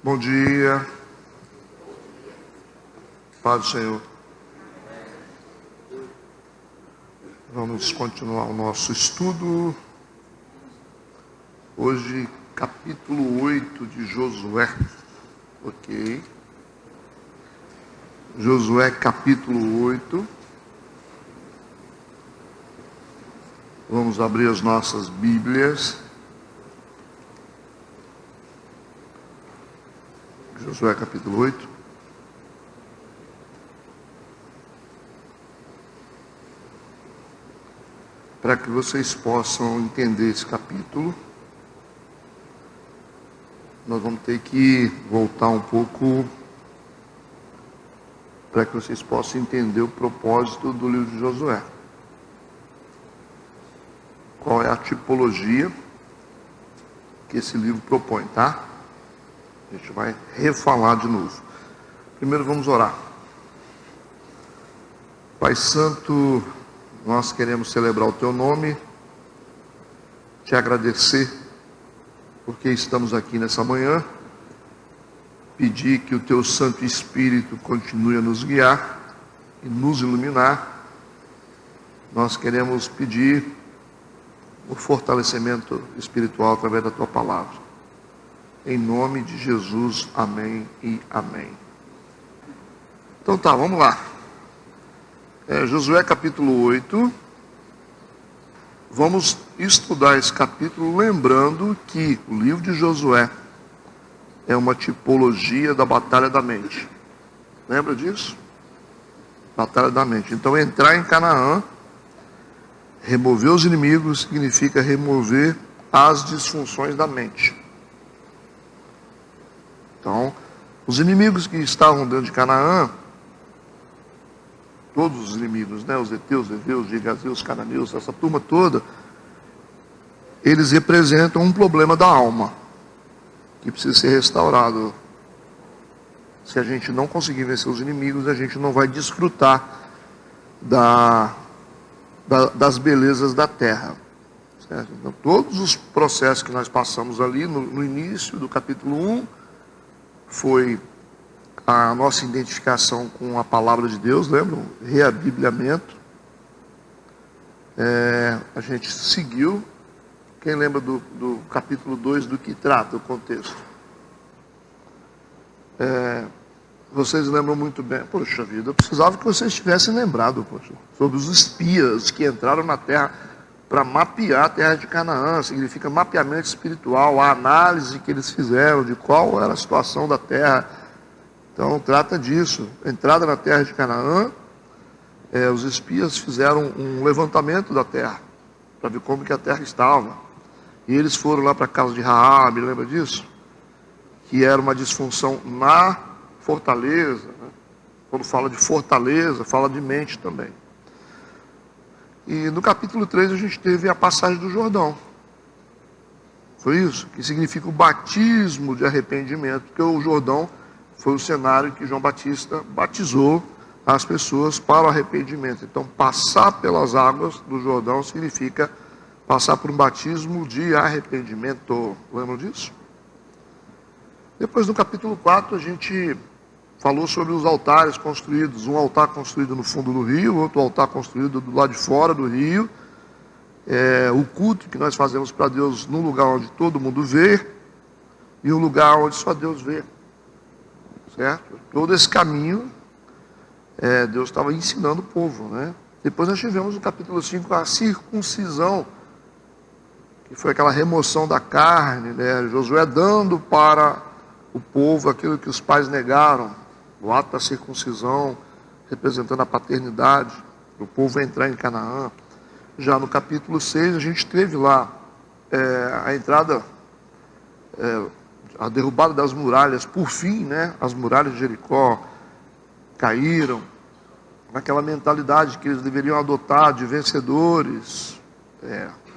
Bom dia, Paz do Senhor. Vamos continuar o nosso estudo. Hoje, capítulo 8 de Josué. Ok. Josué, capítulo 8. Vamos abrir as nossas Bíblias. Josué, capítulo 8. Para que vocês possam entender esse capítulo, nós vamos ter que voltar um pouco para que vocês possam entender o propósito do livro de Josué. Qual é a tipologia que esse livro propõe, tá? A gente vai refalar de novo. Primeiro vamos orar. Pai Santo, nós queremos celebrar o Teu nome, te agradecer porque estamos aqui nessa manhã, pedir que o Teu Santo Espírito continue a nos guiar e nos iluminar. Nós queremos pedir o fortalecimento espiritual através da Tua palavra. Em nome de Jesus, amém e amém. Então tá, vamos lá. Josué capítulo 8. Vamos estudar esse capítulo lembrando que o livro de Josué é uma tipologia da batalha da mente. Lembra disso? Batalha da mente. Então entrar em Canaã, remover os inimigos, significa remover as disfunções da mente. Então, os inimigos que estavam dentro de Canaã, todos os inimigos, né? Os heteus, heveus, gigazeus, cananeus, essa turma toda, eles representam um problema da alma, que precisa ser restaurado. Se a gente não conseguir vencer os inimigos, a gente não vai desfrutar das belezas da terra. Certo? Então, todos os processos que nós passamos ali no início do capítulo 1, foi a nossa identificação com a palavra de Deus, lembram? Reabibliamento. A gente seguiu. Quem lembra do capítulo 2, do que trata o contexto? Vocês lembram muito bem. Poxa vida, eu precisava que vocês tivessem lembrado, sobre os espias que entraram na terra para mapear a terra de Canaã. Significa mapeamento espiritual, a análise que eles fizeram de qual era a situação da terra. Então trata disso, entrada na terra de Canaã. Os espias fizeram um levantamento da terra, para ver como que a terra estava, e eles foram lá para a casa de Raabe, lembra disso? Que era uma disfunção na fortaleza, né? Quando fala de fortaleza, fala de mente também. E no capítulo 3 a gente teve a passagem do Jordão. Foi isso? Que significa o batismo de arrependimento, porque o Jordão foi o cenário que João Batista batizou as pessoas para o arrependimento. Então, passar pelas águas do Jordão significa passar por um batismo de arrependimento. Lembram disso? Depois, no capítulo 4, a gente falou sobre os altares construídos. Um altar construído no fundo do rio, outro altar construído do lado de fora do rio. O culto que nós fazemos para Deus num lugar onde todo mundo vê e um lugar onde só Deus vê. Certo? Todo esse caminho, Deus estava ensinando o povo, né? Depois nós tivemos no capítulo 5 a circuncisão, que foi aquela remoção da carne, né? Josué dando para o povo aquilo que os pais negaram, o ato da circuncisão, representando a paternidade, o povo entrar em Canaã. Já no capítulo 6 a gente teve lá a entrada, a derrubada das muralhas. Por fim, né, as muralhas de Jericó caíram, naquela mentalidade que eles deveriam adotar de vencedores.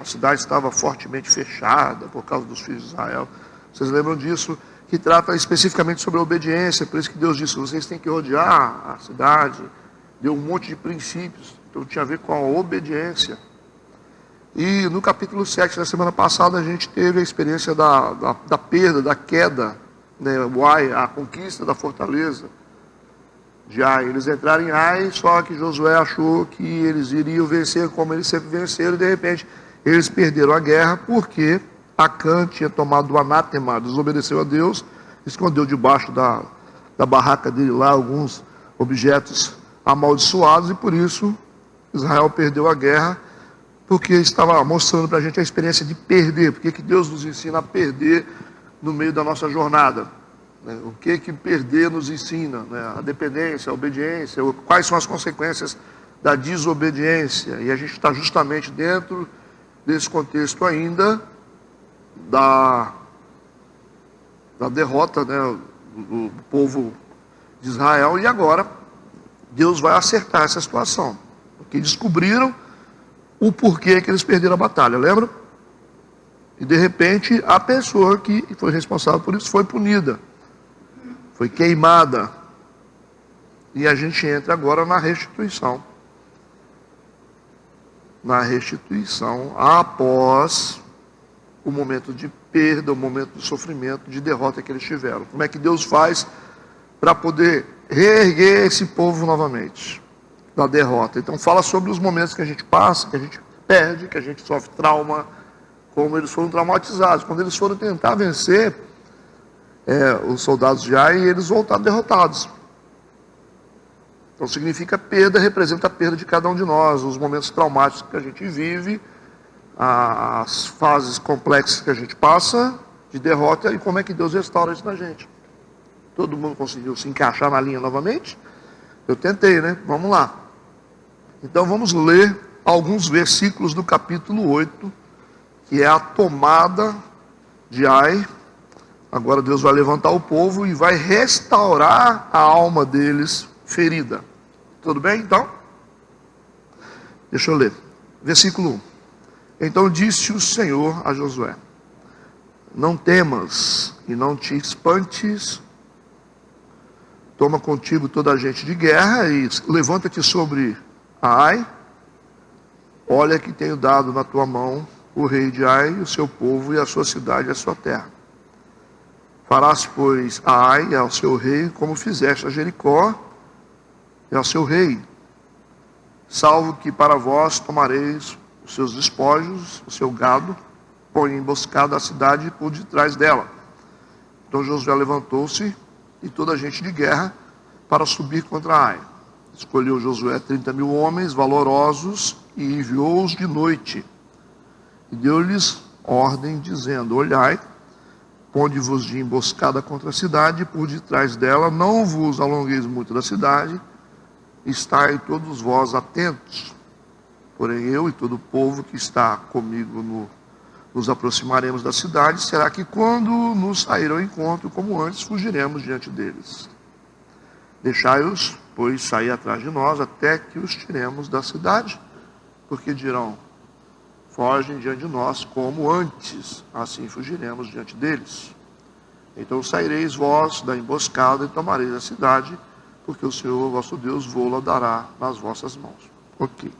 A cidade estava fortemente fechada por causa dos filhos de Israel. Vocês lembram disso? Que trata especificamente sobre a obediência. Por isso que Deus disse: vocês têm que rodear a cidade. Deu um monte de princípios. Então tinha a ver com a obediência. E no capítulo 7, na semana passada, a gente teve a experiência da perda, da queda né, o Ai, a conquista da fortaleza de Ai. Eles entraram em Ai, só que Josué achou que eles iriam vencer como eles sempre venceram, e de repente eles perderam a guerra, porque Acã tinha tomado o anátema, desobedeceu a Deus, escondeu debaixo da barraca dele lá alguns objetos amaldiçoados, e por isso Israel perdeu a guerra, porque estava mostrando para a gente a experiência de perder. Por que Deus nos ensina a perder no meio da nossa jornada? O que perder nos ensina? A dependência, a obediência, quais são as consequências da desobediência? E a gente está justamente dentro desse contexto ainda da derrota, do povo de Israel, e agora Deus vai acertar essa situação, porque descobriram o porquê que eles perderam a batalha, lembra? E de repente a pessoa que foi responsável por isso foi punida, foi queimada, e a gente entra agora na restituição após o momento de perda, o momento de sofrimento, de derrota que eles tiveram. Como é que Deus faz para poder reerguer esse povo novamente da derrota? Então fala sobre os momentos que a gente passa, que a gente perde, que a gente sofre trauma, como eles foram traumatizados. Quando eles foram tentar vencer os soldados de Ai, eles voltaram derrotados. Então significa perda, representa a perda de cada um de nós, os momentos traumáticos que a gente vive, as fases complexas que a gente passa de derrota, e como é que Deus restaura isso na gente. Todo mundo conseguiu se encaixar na linha novamente? Eu tentei, né? Vamos lá. Então vamos ler alguns versículos do capítulo 8, que é a tomada de Ai. Agora Deus vai levantar o povo e vai restaurar a alma deles ferida. Tudo bem, então? Deixa eu ler. Versículo 1. Então disse o Senhor a Josué: não temas e não te espantes, toma contigo toda a gente de guerra e levanta-te sobre Ai. Olha que tenho dado na tua mão o rei de Ai, o seu povo e a sua cidade e a sua terra. Farás, pois, a Ai e ao seu rei como fizeste a Jericó e ao seu rei, salvo que para vós tomareis os seus despojos, o seu gado, põe emboscada a cidade por detrás dela. Então Josué levantou-se e toda a gente de guerra para subir contra Ai. Escolheu Josué 30.000 homens valorosos e enviou-os de noite. E deu-lhes ordem, dizendo: olhai, ponde-vos de emboscada contra a cidade, por detrás dela, não vos alongueis muito da cidade, estai todos vós atentos. Porém eu e todo o povo que está comigo nos aproximaremos da cidade. Será que quando nos sair ao encontro, como antes, fugiremos diante deles? Deixai-os, pois, sair atrás de nós, até que os tiremos da cidade, porque dirão: fogem diante de nós como antes, assim fugiremos diante deles. Então saireis vós da emboscada e tomareis a cidade, porque o Senhor vosso Deus vô-la dará nas vossas mãos. Ok.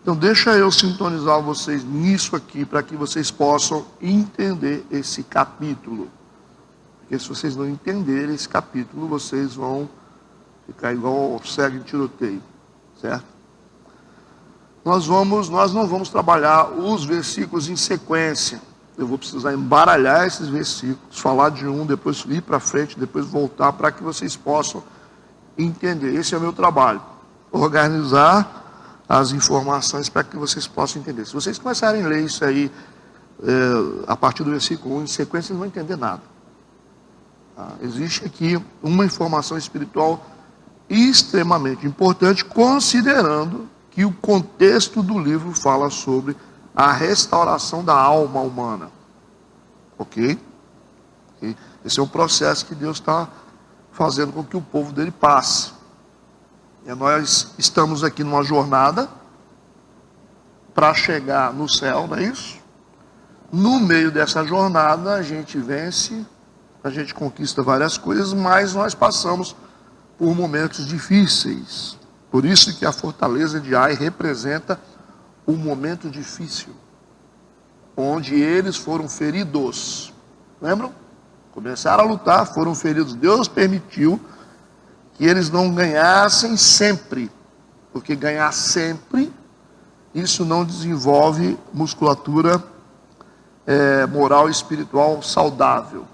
Então deixa eu sintonizar vocês nisso aqui, para que vocês possam entender esse capítulo. Porque se vocês não entenderem esse capítulo, vocês vão ficar igual cego em tiroteio, certo? Nós não vamos trabalhar os versículos em sequência. Eu vou precisar embaralhar esses versículos, falar de um, depois ir para frente, depois voltar, para que vocês possam entender. Esse é o meu trabalho. Organizar as informações para que vocês possam entender. Se vocês começarem a ler isso aí, a partir do versículo 1, em sequência, vocês não vão entender nada. Existe aqui uma informação espiritual extremamente importante, considerando que o contexto do livro fala sobre a restauração da alma humana. Ok? Esse é um processo que Deus está fazendo com que o povo dele passe. E nós estamos aqui numa jornada para chegar no céu, não é isso? No meio dessa jornada a gente vence, a gente conquista várias coisas, mas nós passamos por momentos difíceis. Por isso que a fortaleza de Ai representa um momento difícil, onde eles foram feridos. Lembram? Começaram a lutar, foram feridos. Deus permitiu que eles não ganhassem sempre, porque ganhar sempre, isso não desenvolve musculatura moral e espiritual saudável.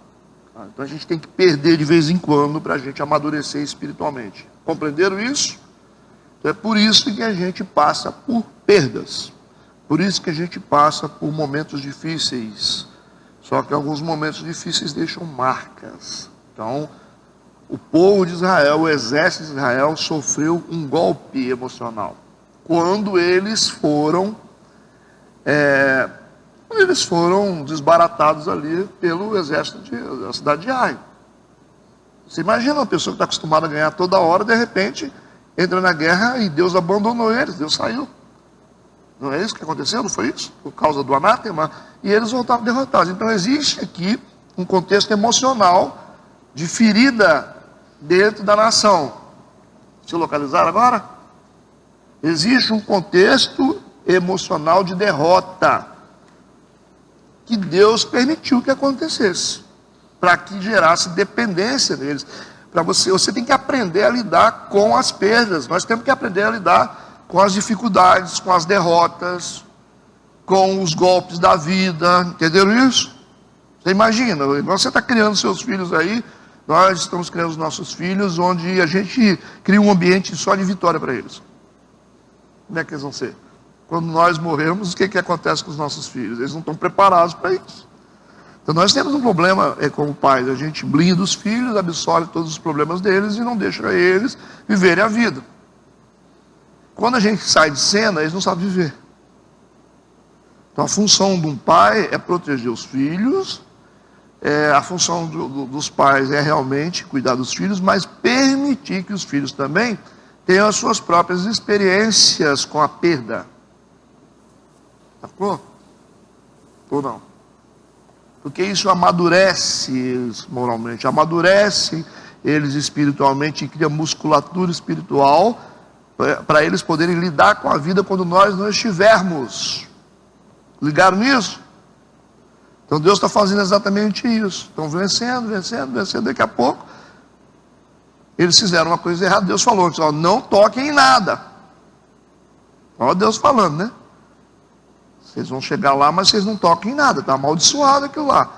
Então a gente tem que perder de vez em quando para a gente amadurecer espiritualmente. Compreenderam isso? Então é por isso que a gente passa por perdas. Por isso que a gente passa por momentos difíceis. Só que alguns momentos difíceis deixam marcas. Então, o povo de Israel, o exército de Israel, sofreu um golpe emocional. Quando eles foram desbaratados ali pelo exército da cidade de Ai. Você imagina uma pessoa que está acostumada a ganhar toda hora, de repente, entra na guerra e Deus abandonou eles, Deus saiu. Não é isso que aconteceu? Não foi isso? Por causa do anátema. E eles voltaram derrotados. Então existe aqui um contexto emocional de ferida dentro da nação. Se localizaram agora? Existe um contexto emocional de derrota que Deus permitiu que acontecesse, para que gerasse dependência deles. Para você tem que aprender a lidar com as perdas. Nós temos que aprender a lidar com as dificuldades, com as derrotas, com os golpes da vida. Entenderam isso? Você imagina, você está criando seus filhos aí, nós estamos criando os nossos filhos, onde a gente cria um ambiente só de vitória para eles. Como é que eles vão ser? Quando nós morrermos, o que acontece com os nossos filhos? Eles não estão preparados para isso. Então nós temos um problema como pais, a gente blinda os filhos, absorve todos os problemas deles e não deixa eles viverem a vida. Quando a gente sai de cena, eles não sabem viver. Então a função de um pai é proteger os filhos, a função dos pais é realmente cuidar dos filhos, mas permitir que os filhos também tenham as suas próprias experiências com a perda. Sacou? Ou não? Porque isso amadurece eles moralmente, amadurece eles espiritualmente e cria musculatura espiritual para eles poderem lidar com a vida quando nós não estivermos. Ligaram nisso? Então Deus está fazendo exatamente isso. Estão vencendo, daqui a pouco eles fizeram uma coisa errada. Deus falou, não toquem em nada. Olha Deus falando, né? Vocês vão chegar lá, mas vocês não toquem em nada, está amaldiçoado aquilo lá.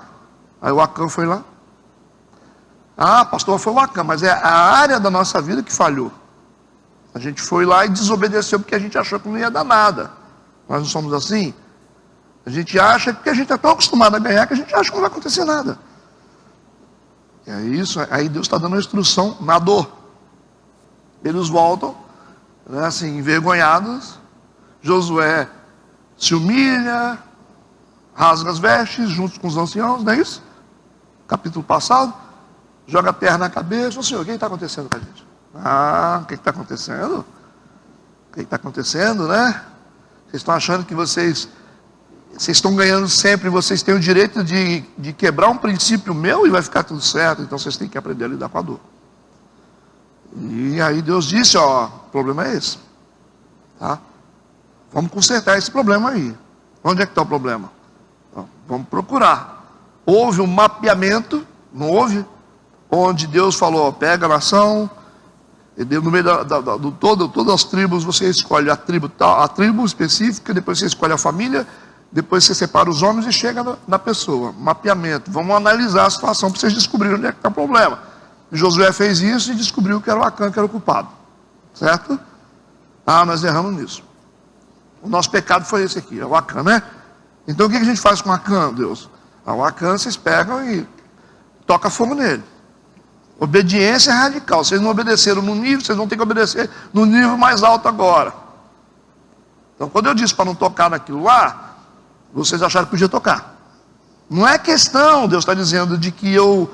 Aí o Acã foi lá. Ah, pastor, foi o Acã, mas é a área da nossa vida que falhou. A gente foi lá e desobedeceu porque a gente achou que não ia dar nada. Nós não somos assim? A gente acha que a gente está tão acostumado a ganhar que a gente acha que não vai acontecer nada. E é isso, aí Deus está dando a instrução na dor. Eles voltam, né, assim, envergonhados. Josué se humilha, rasga as vestes junto com os anciãos, não é isso? Capítulo passado, joga a terra na cabeça. Ô Senhor, o que está acontecendo com a gente? O que está acontecendo? O que está acontecendo, né? Vocês estão achando que vocês estão ganhando sempre, vocês têm o direito de quebrar um princípio meu e vai ficar tudo certo, então vocês têm que aprender a lidar com a dor. E aí Deus disse, o problema é esse. Tá? Vamos consertar esse problema aí. Onde é que está o problema? Vamos procurar. Houve um mapeamento, não houve? Onde Deus falou, pega a nação, e no meio todas as tribos, você escolhe a tribo específica, depois você escolhe a família, depois você separa os homens e chega na pessoa. Mapeamento. Vamos analisar a situação para vocês descobrirem onde é que está o problema. E Josué fez isso e descobriu que era o Acã que era o culpado. Certo? Nós erramos nisso. O nosso pecado foi esse aqui, é o Acã, né? Então o que a gente faz com o Acã, Deus? O Acã vocês pegam e toca fogo nele. Obediência radical. Vocês não obedeceram no nível, vocês vão ter que obedecer no nível mais alto agora. Então quando eu disse para não tocar naquilo lá, vocês acharam que podia tocar. Não é questão, Deus está dizendo, de que eu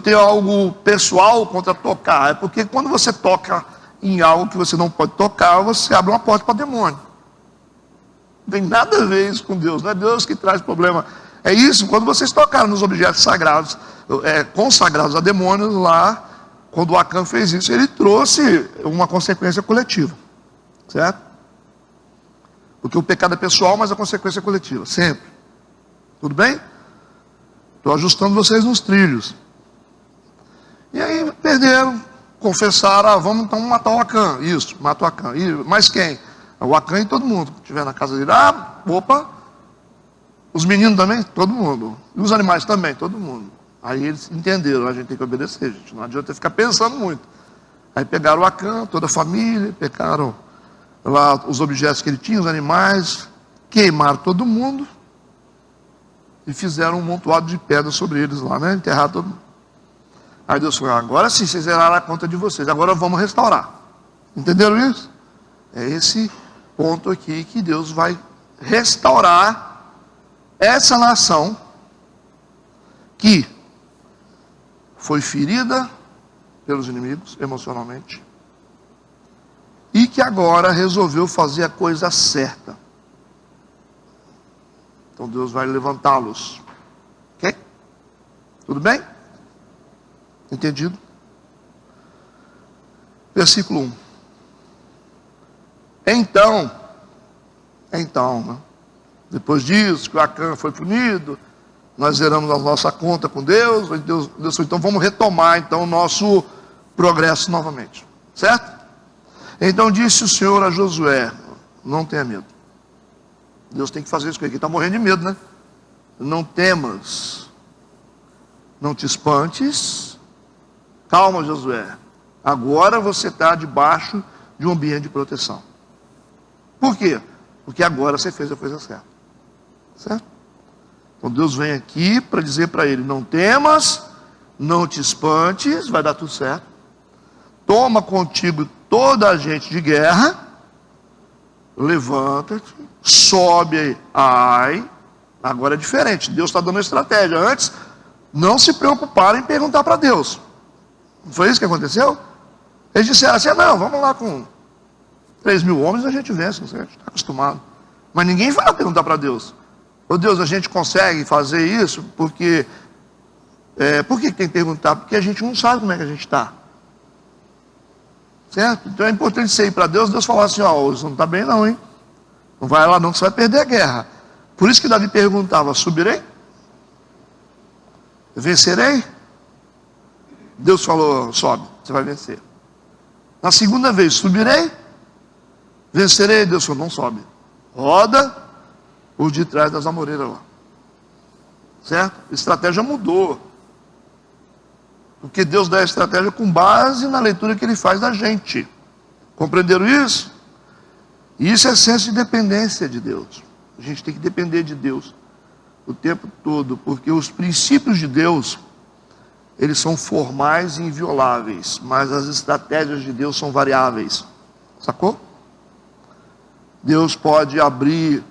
tenho algo pessoal contra tocar. É porque quando você toca em algo que você não pode tocar, você abre uma porta para demônio. Não tem nada a ver isso com Deus. Não é Deus que traz problema. É isso, quando vocês tocaram nos objetos sagrados, consagrados a demônios lá, quando o Acã fez isso, ele trouxe uma consequência coletiva. Certo? Porque o pecado é pessoal, mas a consequência é coletiva, sempre. Tudo bem? Estou ajustando vocês nos trilhos. perderam, confessaram, vamos então matar o Acã. Isso, mata o Acã. Mas quem? O Acã e todo mundo que estiver na casa dele. Opa, os meninos também? Todo mundo. E os animais também? Todo mundo. Aí eles entenderam, a gente tem que obedecer, gente. Não adianta ficar pensando muito. Aí pegaram o Acã, toda a família, pegaram lá os objetos que ele tinha, os animais, queimaram todo mundo e fizeram um montoado de pedras sobre eles lá, né? Enterraram todo mundo. Aí Deus falou, agora sim, vocês zeraram a conta de vocês, agora vamos restaurar. Entenderam isso? É esse ponto aqui que Deus vai restaurar essa nação que foi ferida pelos inimigos emocionalmente e que agora resolveu fazer a coisa certa. Então Deus vai levantá-los. Ok? Tudo bem? Entendido? Versículo 1. Então, né? Depois disso, que o Acã foi punido, nós zeramos a nossa conta com Deus, Deus falou, então vamos retomar então o nosso progresso novamente. Certo? Então disse o Senhor a Josué, não tenha medo. Deus tem que fazer isso com ele, ele está morrendo de medo, né? Não temas, não te espantes. Calma, Josué. Agora você está debaixo de um ambiente de proteção. Por quê? Porque agora você fez a coisa certa. Certo? Então Deus vem aqui para dizer para ele, não temas, não te espantes, vai dar tudo certo. Toma contigo toda a gente de guerra, levanta-te, sobe aí. Agora é diferente, Deus está dando uma estratégia. Antes, não se preocuparam em perguntar para Deus. Não foi isso que aconteceu? Eles disseram assim, não, vamos lá com 3.000 homens, a gente vence, a gente está acostumado. Mas ninguém vai perguntar para Deus. Ô Deus, a gente consegue fazer isso? Porque, por que tem que perguntar? Porque a gente não sabe como é que a gente está. Certo? Então é importante você ir para Deus, Deus falar assim, você não está bem não, hein? Não vai lá não, que você vai perder a guerra. Por isso que Davi perguntava, subirei? Vencerei? Deus falou, sobe, você vai vencer. Na segunda vez, subirei? Vencerei? Deus falou, não sobe. Roda por detrás das amoreiras lá. Certo? A estratégia mudou. Porque Deus dá a estratégia com base na leitura que Ele faz da gente. Compreenderam isso? E isso é senso de dependência de Deus. A gente tem que depender de Deus o tempo todo, porque os princípios de Deus, eles são formais e invioláveis, mas as estratégias de Deus são variáveis. Sacou? Deus pode abrir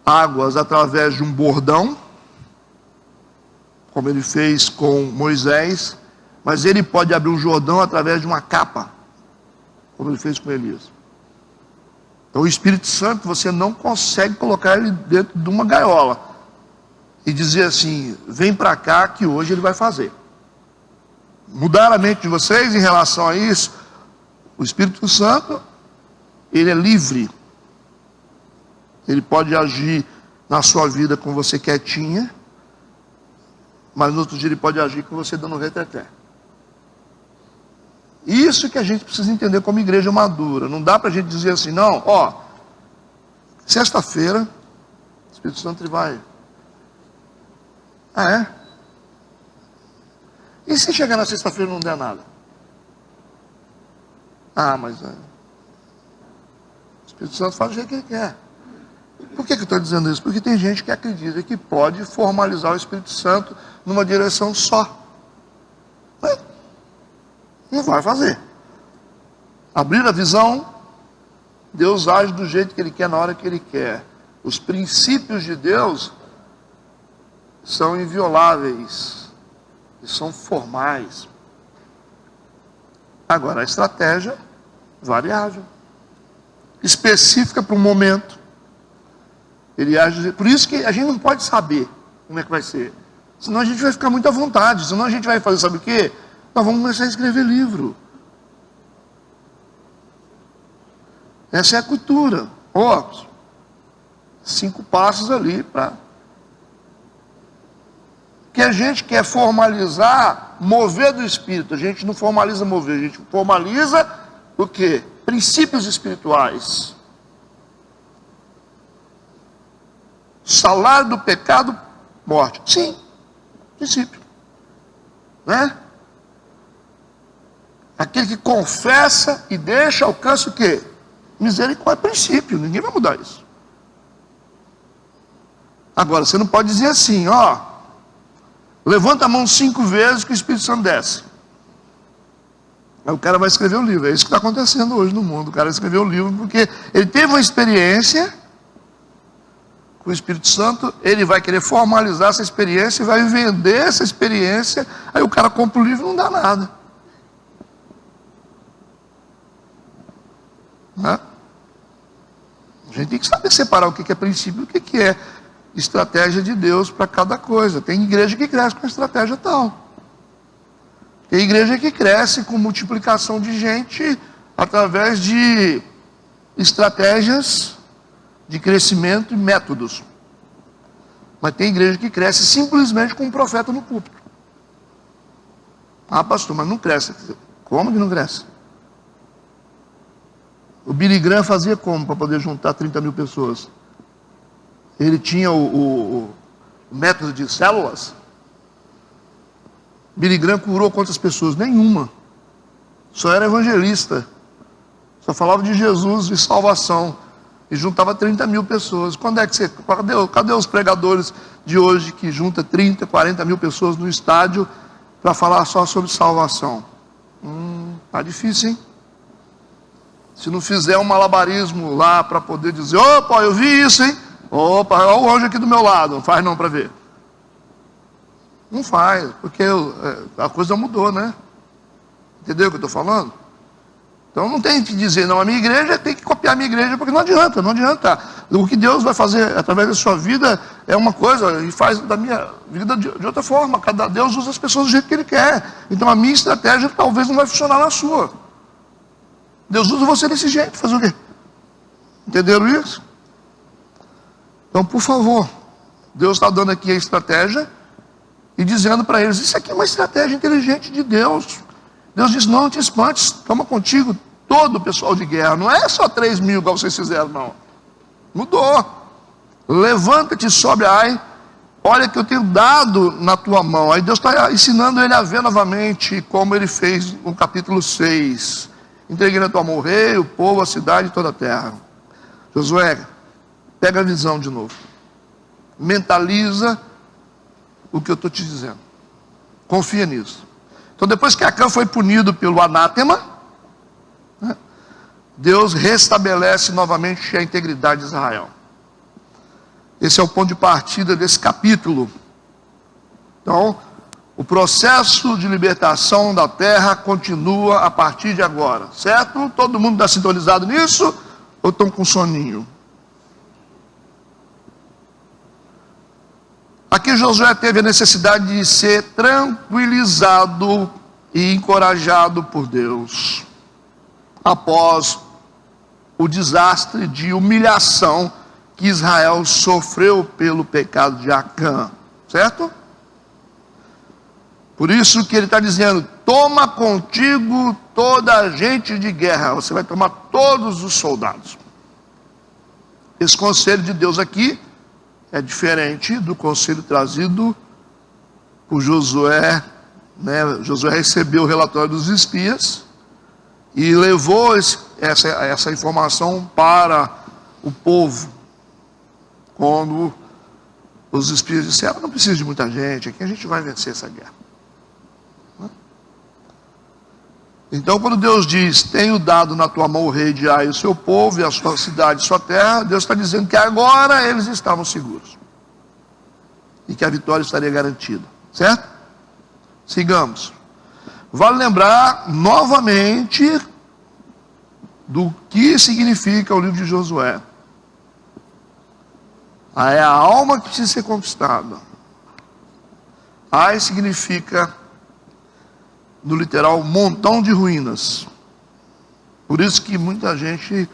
águas através de um bordão, como Ele fez com Moisés, mas Ele pode abrir o Jordão através de uma capa, como Ele fez com Elias. Então o Espírito Santo, você não consegue colocar ele dentro de uma gaiola e dizer assim, vem para cá que hoje ele vai fazer. Mudar a mente de vocês em relação a isso. O Espírito Santo, ele é livre. Ele pode agir na sua vida com você quietinha, mas no outro dia ele pode agir com você dando reteté. Isso que a gente precisa entender como igreja madura. Não dá para a gente dizer assim, não, sexta-feira, o Espírito Santo ele vai. Ah, é? E se chegar na sexta-feira e não der nada? Mas o Espírito Santo faz o jeito que ele quer. Por que eu estou dizendo isso? Porque tem gente que acredita que pode formalizar o Espírito Santo numa direção só. Não vai fazer. Abrir a visão, Deus age do jeito que Ele quer, na hora que Ele quer. Os princípios de Deus são invioláveis e são formais. Agora, a estratégia variável, específica para um momento. Ele age. Por isso que a gente não pode saber como é que vai ser. Senão a gente vai ficar muito à vontade. Senão a gente vai fazer, sabe o quê? Nós vamos começar a escrever livro. Essa é a cultura. 5 passos ali para... Que a gente quer formalizar mover do Espírito. A gente não formaliza mover, a gente formaliza o quê? Princípios espirituais. Salário do pecado, morte. Sim, princípio. Né? Aquele que confessa e deixa, alcança o quê? Misericórdia, princípio. Ninguém vai mudar isso. Agora, você não pode dizer assim, ó, levanta a mão 5 vezes que o Espírito Santo desce. Aí o cara vai escrever um livro. É isso que está acontecendo hoje no mundo. O cara escreveu um livro porque ele teve uma experiência com o Espírito Santo, ele vai querer formalizar essa experiência e vai vender essa experiência. Aí o cara compra o livro e não dá nada. Né? A gente tem que saber separar o que é princípio e o que é estratégia de Deus para cada coisa. Tem igreja que cresce com estratégia tal. Tem igreja que cresce com multiplicação de gente através de estratégias de crescimento e métodos. Mas tem igreja que cresce simplesmente com um profeta no púlpito. Ah, pastor, mas não cresce. Como que não cresce? O Billy Graham fazia como para poder juntar 30 mil pessoas? Ele tinha o método de células. Billy Graham curou quantas pessoas? Nenhuma. Só era evangelista. Só falava de Jesus e salvação. E juntava 30 mil pessoas. Cadê os pregadores de hoje que junta 30, 40 mil pessoas no estádio para falar só sobre salvação? Tá difícil, hein? Se não fizer um malabarismo lá para poder dizer, opa, eu vi isso, hein? Opa, olha o anjo aqui do meu lado. Não faz não para ver. Não faz, porque a coisa mudou, né? Entendeu o que eu estou falando? Então não tem que dizer, não, a minha igreja tem que copiar a minha igreja, porque não adianta, não adianta. O que Deus vai fazer através da sua vida é uma coisa, e faz da minha vida de outra forma. Cada Deus usa as pessoas do jeito que Ele quer. Então a minha estratégia talvez não vai funcionar na sua. Deus usa você desse jeito, fazer o quê? Entenderam isso? Então, por favor, Deus está dando aqui a estratégia e dizendo para eles, isso aqui é uma estratégia inteligente de Deus. Deus diz, não te espantes, toma contigo todo o pessoal de guerra. Não é só 3 mil igual vocês fizeram, não. Mudou. Levanta-te sobre Ai, olha que eu tenho dado na tua mão. Aí Deus está ensinando ele a ver novamente como ele fez no capítulo 6. Entreguei na tua mão o rei, o povo, a cidade e toda a terra. Josué, pega a visão de novo. Mentaliza o que eu estou te dizendo. Confia nisso. Então depois que Acã foi punido pelo anátema, né, Deus restabelece novamente a integridade de Israel. Esse é o ponto de partida desse capítulo. Então, o processo de libertação da terra continua a partir de agora, certo? Todo mundo está sintonizado nisso? Ou estão com soninho? Aqui Josué teve a necessidade de ser tranquilizado e encorajado por Deus, após o desastre de humilhação que Israel sofreu pelo pecado de Acã, certo? Por isso que ele está dizendo, toma contigo toda a gente de guerra, você vai tomar todos os soldados. Esse conselho de Deus aqui é diferente do conselho trazido por Josué, né? Josué recebeu o relatório dos espias e levou essa informação para o povo. Quando os espias disseram, não precisa de muita gente, aqui a gente vai vencer essa guerra. Então quando Deus diz, tenho dado na tua mão o rei de Ai, o seu povo e a sua cidade e sua terra, Deus está dizendo que agora eles estavam seguros. E que a vitória estaria garantida. Certo? Sigamos. Vale lembrar novamente do que significa o livro de Josué. É a alma que precisa ser conquistada. Ai significa, no literal, montão de ruínas. Por isso que muita gente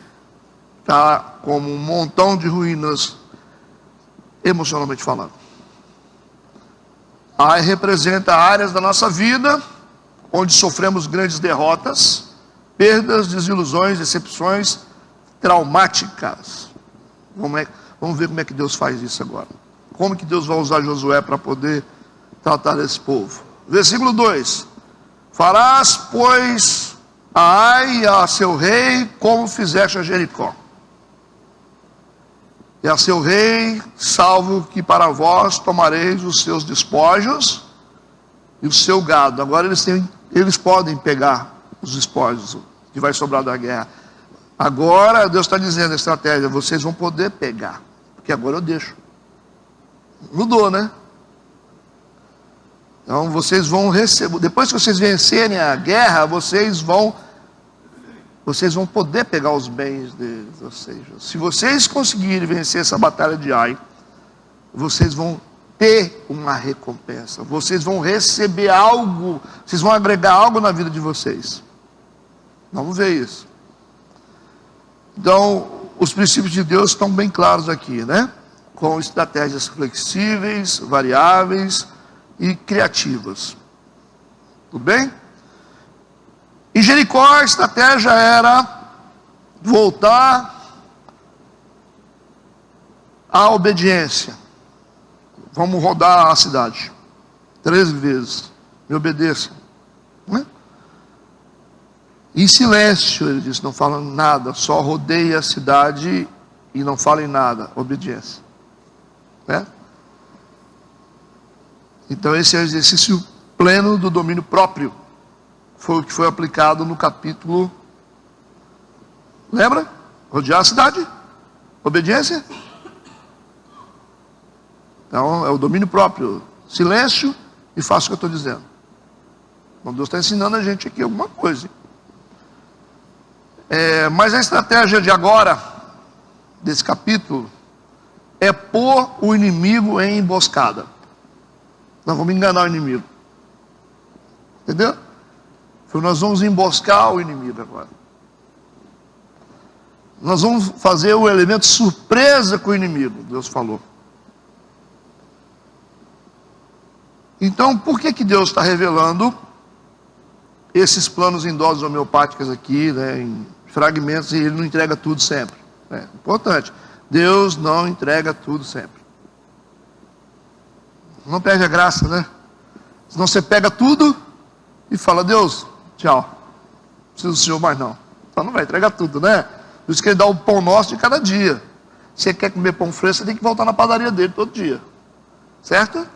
está como um montão de ruínas, emocionalmente falando. Ai representa áreas da nossa vida onde sofremos grandes derrotas, perdas, desilusões, decepções traumáticas. Vamos ver como é que Deus faz isso agora. Como que Deus vai usar Josué para poder tratar desse povo. Versículo 2: farás, pois, a Ai e a seu rei, como fizeste a Jericó. E a seu rei, salvo que para vós tomareis os seus despojos e o seu gado. Agora eles podem pegar os despojos que vai sobrar da guerra. Agora Deus está dizendo a estratégia: vocês vão poder pegar, porque agora eu deixo. Mudou, né? Então vocês vão receber, depois que vocês vencerem a guerra, vocês vão poder pegar os bens deles. Ou seja, se vocês conseguirem vencer essa batalha de Ai, vocês vão ter uma recompensa, vocês vão receber algo, vocês vão agregar algo na vida de vocês. Vamos ver isso. Então, os princípios de Deus estão bem claros aqui, né? Com estratégias flexíveis, variáveis e criativas. Tudo bem? Em Jericó a estratégia era voltar à obediência. Vamos rodar a cidade 13 vezes, me obedeçam, né? Em silêncio, ele disse, não falam nada, só rodeia a cidade e não falem nada, obediência, né? Então esse é o exercício pleno do domínio próprio. Foi o que foi aplicado no capítulo, lembra? Rodear a cidade, obediência. Então é o domínio próprio, silêncio e faça o que eu estou dizendo. Então Deus está ensinando a gente aqui alguma coisa. Mas a estratégia de agora, desse capítulo, é pôr o inimigo em emboscada. Nós vamos enganar o inimigo. Entendeu? Nós vamos emboscar o inimigo agora. Nós vamos fazer o elemento surpresa com o inimigo, Deus falou. Então, por que Deus está revelando esses planos em doses homeopáticas aqui, né, em fragmentos, e Ele não entrega tudo sempre? É importante. Deus não entrega tudo sempre. Não perde a graça, né? Senão você pega tudo e fala, Deus, tchau, não preciso do Senhor mais não. Então não vai entregar tudo, né? Por isso que Ele dá o pão nosso de cada dia. Se você quer comer pão fresco, você tem que voltar na padaria dele todo dia. Certo?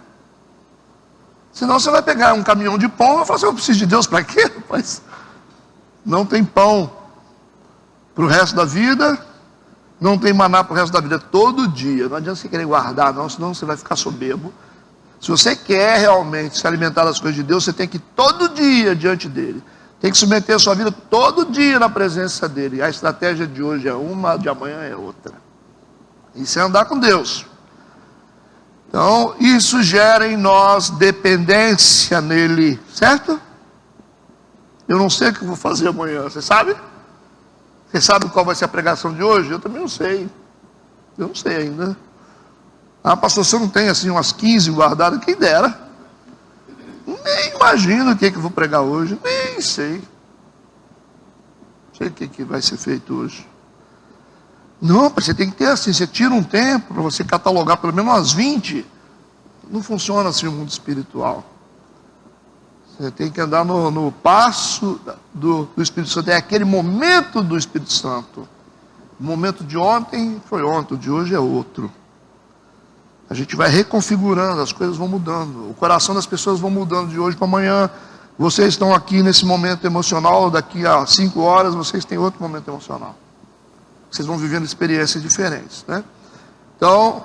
Senão você vai pegar um caminhão de pão e vai falar assim, eu preciso de Deus para quê? Mas não tem pão para o resto da vida, não tem maná para o resto da vida, todo dia. Não adianta você querer guardar não, senão você vai ficar soberbo. Se você quer realmente se alimentar das coisas de Deus, você tem que ir todo dia diante dele. Tem que submeter a sua vida todo dia na presença dele. A estratégia de hoje é uma, de amanhã é outra. Isso é andar com Deus. Então, isso gera em nós dependência nele, certo? Eu não sei o que eu vou fazer amanhã, você sabe? Você sabe qual vai ser a pregação de hoje? Eu também não sei. Eu não sei ainda. Ah, pastor, você não tem assim umas 15 guardadas? Quem dera. Nem imagino o que eu vou pregar hoje. Nem sei. Não sei o que vai ser feito hoje. Não, você tem que ter assim, você tira um tempo para você catalogar pelo menos umas 20. Não funciona assim o mundo espiritual. Você tem que andar no passo do Espírito Santo. É aquele momento do Espírito Santo. O momento de ontem foi ontem, o de hoje é outro. A gente vai reconfigurando, as coisas vão mudando. O coração das pessoas vão mudando de hoje para amanhã. Vocês estão aqui nesse momento emocional, daqui a 5 horas vocês têm outro momento emocional. Vocês vão vivendo experiências diferentes, né? Então,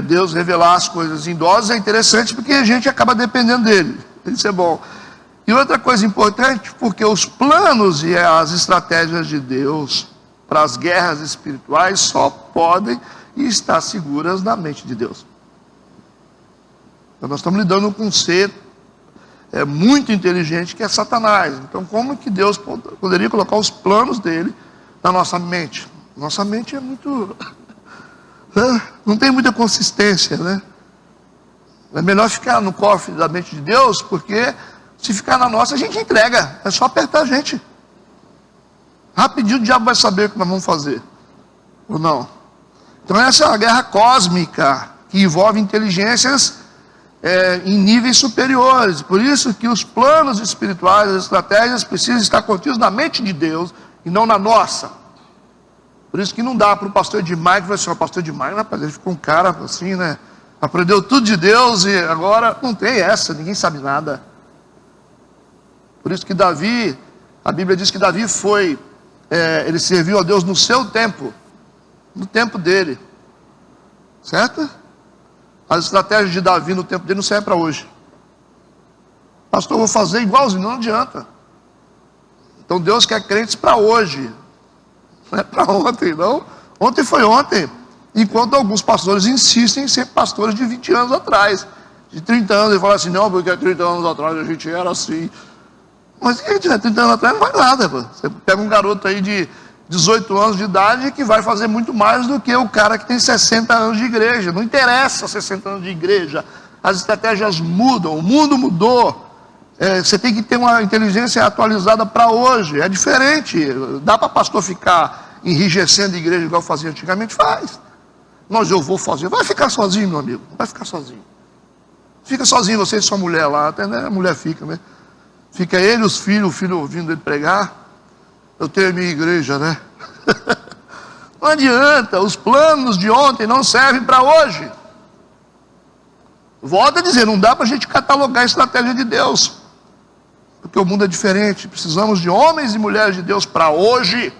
Deus revelar as coisas em doses é interessante porque a gente acaba dependendo dele. Isso é bom. E outra coisa importante, porque os planos e as estratégias de Deus para as guerras espirituais só podem estar seguras na mente de Deus. Então nós estamos lidando com um ser muito inteligente que é Satanás. Então como que Deus poderia colocar os planos dele na nossa mente? Nossa mente é muito... não tem muita consistência, né? É melhor ficar no cofre da mente de Deus, porque se ficar na nossa, a gente entrega. É só apertar a gente. Rapidinho o diabo vai saber o que nós vamos fazer. Ou não? Então essa é uma guerra cósmica, que envolve inteligências em níveis superiores. Por isso que os planos espirituais, as estratégias, precisam estar contidos na mente de Deus e não na nossa. Por isso que não dá para o pastor Edmar, que vai ser o pastor Edmar, rapaz, ele ficou um cara assim, né? Aprendeu tudo de Deus e agora não tem essa, ninguém sabe nada. Por isso que Davi, a Bíblia diz que Davi ele serviu a Deus no seu tempo, no tempo dele, certo? As estratégias de Davi no tempo dele não servem para hoje. Pastor, eu vou fazer igualzinho, não adianta. Então Deus quer crentes para hoje, não é para ontem, não. Ontem foi ontem. Enquanto alguns pastores insistem em ser pastores de 20 anos atrás, de 30 anos, e falam assim, não, porque 30 anos atrás a gente era assim. Mas quem tiver 30 anos atrás não vai nada. Pô. Você pega um garoto aí de 18 anos de idade que vai fazer muito mais do que o cara que tem 60 anos de igreja. Não interessa 60 anos de igreja. As estratégias mudam, o mundo mudou. Você tem que ter uma inteligência atualizada para hoje. É diferente. Dá para pastor ficar enrijecendo a igreja igual fazia antigamente? Faz. Mas eu vou fazer. Vai ficar sozinho, meu amigo. Vai ficar sozinho. Fica sozinho, você e sua mulher lá. Até né, a mulher fica, né? Fica ele, os filhos, o filho ouvindo ele pregar. Eu tenho a minha igreja, né? Não adianta. Os planos de ontem não servem para hoje. Volto a dizer, não dá para a gente catalogar a estratégia de Deus. Porque o mundo é diferente. Precisamos de homens e mulheres de Deus para hoje.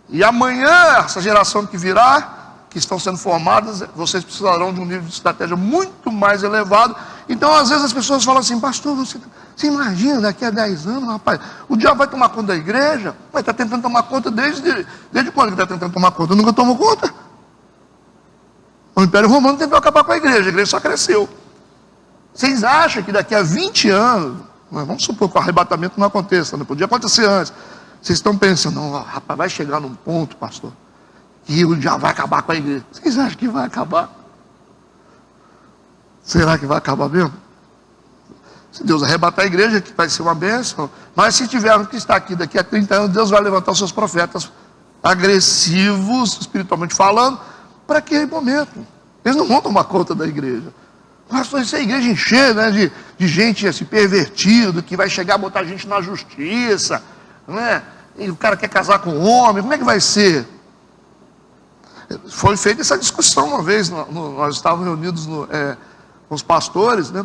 E amanhã, essa geração que virá, que estão sendo formadas, vocês precisarão de um nível de estratégia muito mais elevado. Então, às vezes as pessoas falam assim, pastor, você imagina, daqui a 10 anos, rapaz, o diabo vai tomar conta da igreja? Vai estar tentando tomar conta desde quando ele está tentando tomar conta? Nunca tomou conta. O Império Romano tentou acabar com a igreja só cresceu. Vocês acham que daqui a 20 anos, vamos supor que o arrebatamento não aconteça, não podia acontecer antes, vocês estão pensando, não, rapaz, vai chegar num ponto, pastor, que o diabo vai acabar com a igreja. Vocês acham que vai acabar? Será que vai acabar mesmo? Se Deus arrebatar a igreja, que vai ser uma bênção. Mas se tivermos que estar aqui daqui a 30 anos, Deus vai levantar os seus profetas agressivos, espiritualmente falando, para aquele momento. Eles não vão tomar conta da igreja. Pastor, se a igreja encher, né, de gente assim, pervertido, que vai chegar a botar a gente na justiça, não é? E o cara quer casar com um homem, como é que vai ser? Foi feita essa discussão uma vez, nós estávamos reunidos com os pastores, né?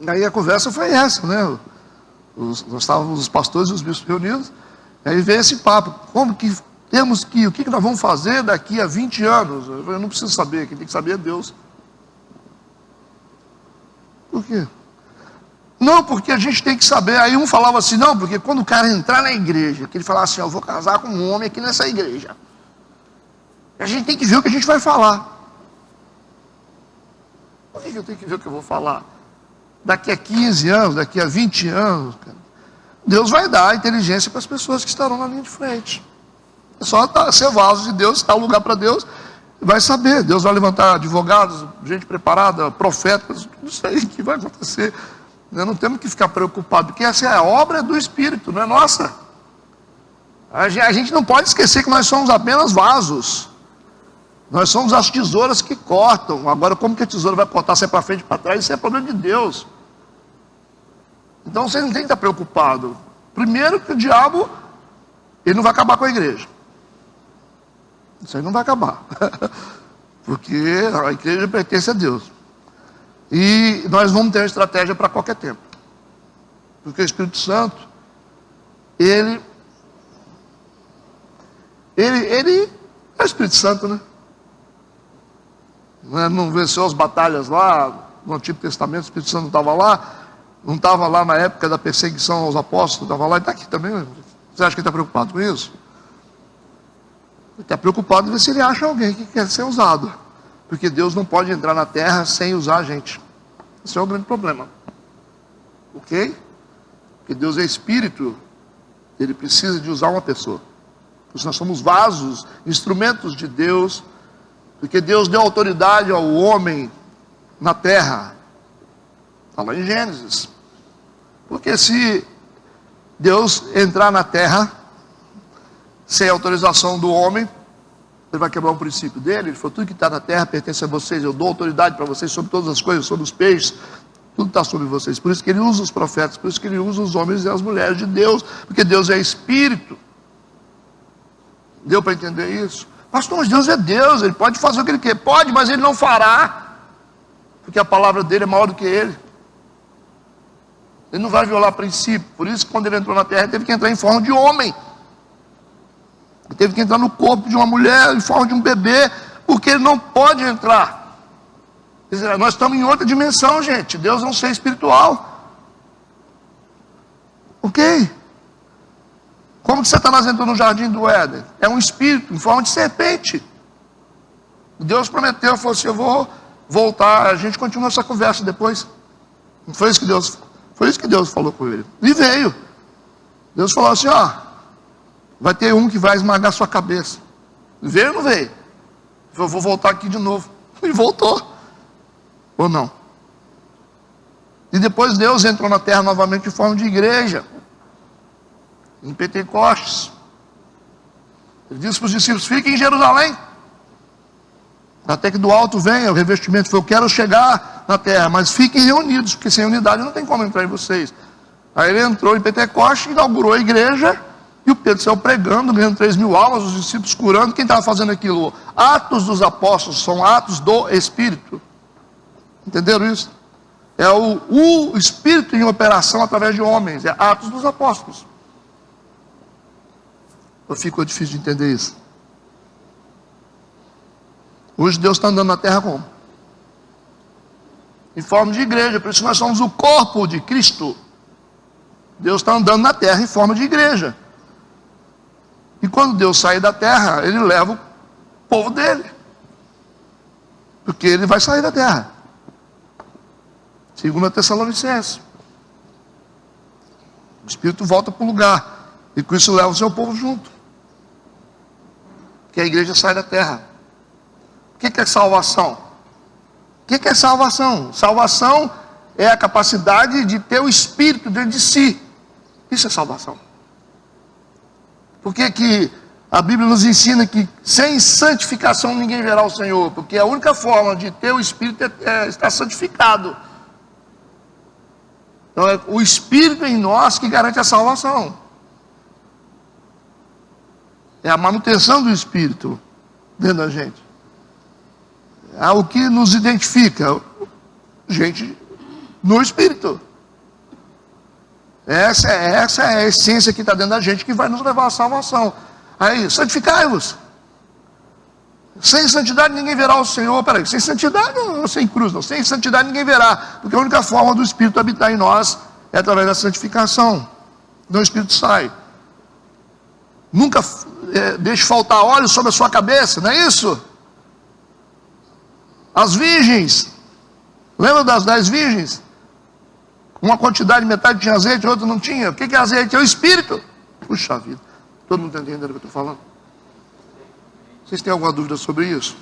E aí a conversa foi essa, né? Nós estávamos os pastores e os bispos reunidos, e aí veio esse papo, o que nós vamos fazer daqui a 20 anos? Eu não preciso saber, quem tem que saber é Deus. Por quê? Não, porque a gente tem que saber. Aí um falava assim, não, porque quando o cara entrar na igreja, que ele falar assim, eu vou casar com um homem aqui nessa igreja, a gente tem que ver o que a gente vai falar. Por que eu tenho que ver o que eu vou falar? Daqui a 15 anos, daqui a 20 anos, cara, Deus vai dar inteligência para as pessoas que estarão na linha de frente. É só ser vaso de Deus, dar um lugar para Deus, vai saber. Deus vai levantar advogados, gente preparada, profetas, tudo isso aí que vai acontecer. Nós não temos que ficar preocupados, porque essa é a obra do Espírito, não é nossa. A gente não pode esquecer que nós somos apenas vasos. Nós somos as tesouras que cortam. Agora, como que a tesoura vai cortar se é para frente e para trás? Isso é problema de Deus. Então, você não tem que estar preocupado. Primeiro que o diabo, ele não vai acabar com a igreja. Isso aí não vai acabar. Porque a igreja pertence a Deus. E nós vamos ter uma estratégia para qualquer tempo. Porque o Espírito Santo, ele é o Espírito Santo, né? Não venceu as batalhas lá, no Antigo Testamento, o Espírito Santo não estava lá, não estava lá na época da perseguição aos apóstolos, estava lá e está aqui também. Você acha que ele está preocupado com isso? Ele está preocupado em ver se ele acha alguém que quer ser usado. Porque Deus não pode entrar na terra sem usar a gente. Esse é o grande problema. Ok? Porque Deus é Espírito, Ele precisa de usar uma pessoa. Porque nós somos vasos, instrumentos de Deus. Porque Deus deu autoridade ao homem na terra. Está lá em Gênesis. Porque se Deus entrar na terra sem autorização do homem, ele vai quebrar um princípio dele. Ele falou: tudo que está na terra pertence a vocês, eu dou autoridade para vocês sobre todas as coisas, sobre os peixes, tudo está sobre vocês. Por isso que ele usa os profetas, por isso que ele usa os homens e as mulheres de Deus, porque Deus é espírito. Deu para entender isso? Pastor, mas Deus é Deus, ele pode fazer o que ele quer. Pode, mas ele não fará, porque a palavra dele é maior do que ele. Ele não vai violar princípio. Por isso que quando ele entrou na terra, ele teve que entrar em forma de homem. Ele teve que entrar no corpo de uma mulher, em forma de um bebê, porque ele não pode entrar. Quer dizer, nós estamos em outra dimensão, gente. Deus é um ser espiritual. Ok? Como que Satanás entrou no jardim do Éden? É um espírito, em forma de serpente. Deus prometeu, falou assim: eu vou voltar, a gente continua essa conversa depois. Não foi isso que Deus falou com ele. E veio. Deus falou assim: ó, vai ter um que vai esmagar sua cabeça. Veio ou não veio? Ele falou: vou voltar aqui de novo. E voltou. Ou não? E depois Deus entrou na terra novamente em forma de igreja. Em Pentecostes. Ele disse para os discípulos: fiquem em Jerusalém, até que do alto venha o revestimento. Foi: eu quero chegar na terra, mas fiquem reunidos, porque sem unidade não tem como entrar em vocês. Aí ele entrou em Pentecostes, inaugurou a igreja, e o Pedro saiu pregando, ganhando 3.000 almas, os discípulos curando. Quem estava fazendo aquilo? Atos dos apóstolos são atos do Espírito. Entenderam isso? É o Espírito em operação através de homens. É Atos dos apóstolos. Ou ficou difícil de entender isso? Hoje Deus está andando na terra como? Em forma de igreja. Por isso nós somos o corpo de Cristo. Deus está andando na terra em forma de igreja. E quando Deus sair da terra, Ele leva o povo dele. Porque Ele vai sair da terra. 2 Tessalonicenses. O Espírito volta para o lugar. E com isso leva o seu povo junto. Que a igreja sai da terra. O que é salvação? O que é salvação? Salvação é a capacidade de ter o Espírito dentro de si. Isso é salvação. Por que a Bíblia nos ensina que sem santificação ninguém verá o Senhor? Porque a única forma de ter o Espírito é estar santificado. Então é o Espírito em nós que garante a salvação. É a manutenção do Espírito dentro da gente. É o que nos identifica. Gente no Espírito. Essa é a essência que está dentro da gente, que vai nos levar à salvação. Aí, santificai-vos. Sem santidade ninguém verá o Senhor. Peraí, sem santidade ou sem cruz? Não, sem santidade ninguém verá. Porque a única forma do Espírito habitar em nós é através da santificação. Então o Espírito sai. Nunca deixe faltar óleo sobre a sua cabeça, não é isso? As virgens, lembra das 10 virgens? Uma quantidade, metade tinha azeite, outra não tinha. O que é azeite? É o Espírito. Puxa vida, todo mundo está entendendo o que eu estou falando? Vocês têm alguma dúvida sobre isso?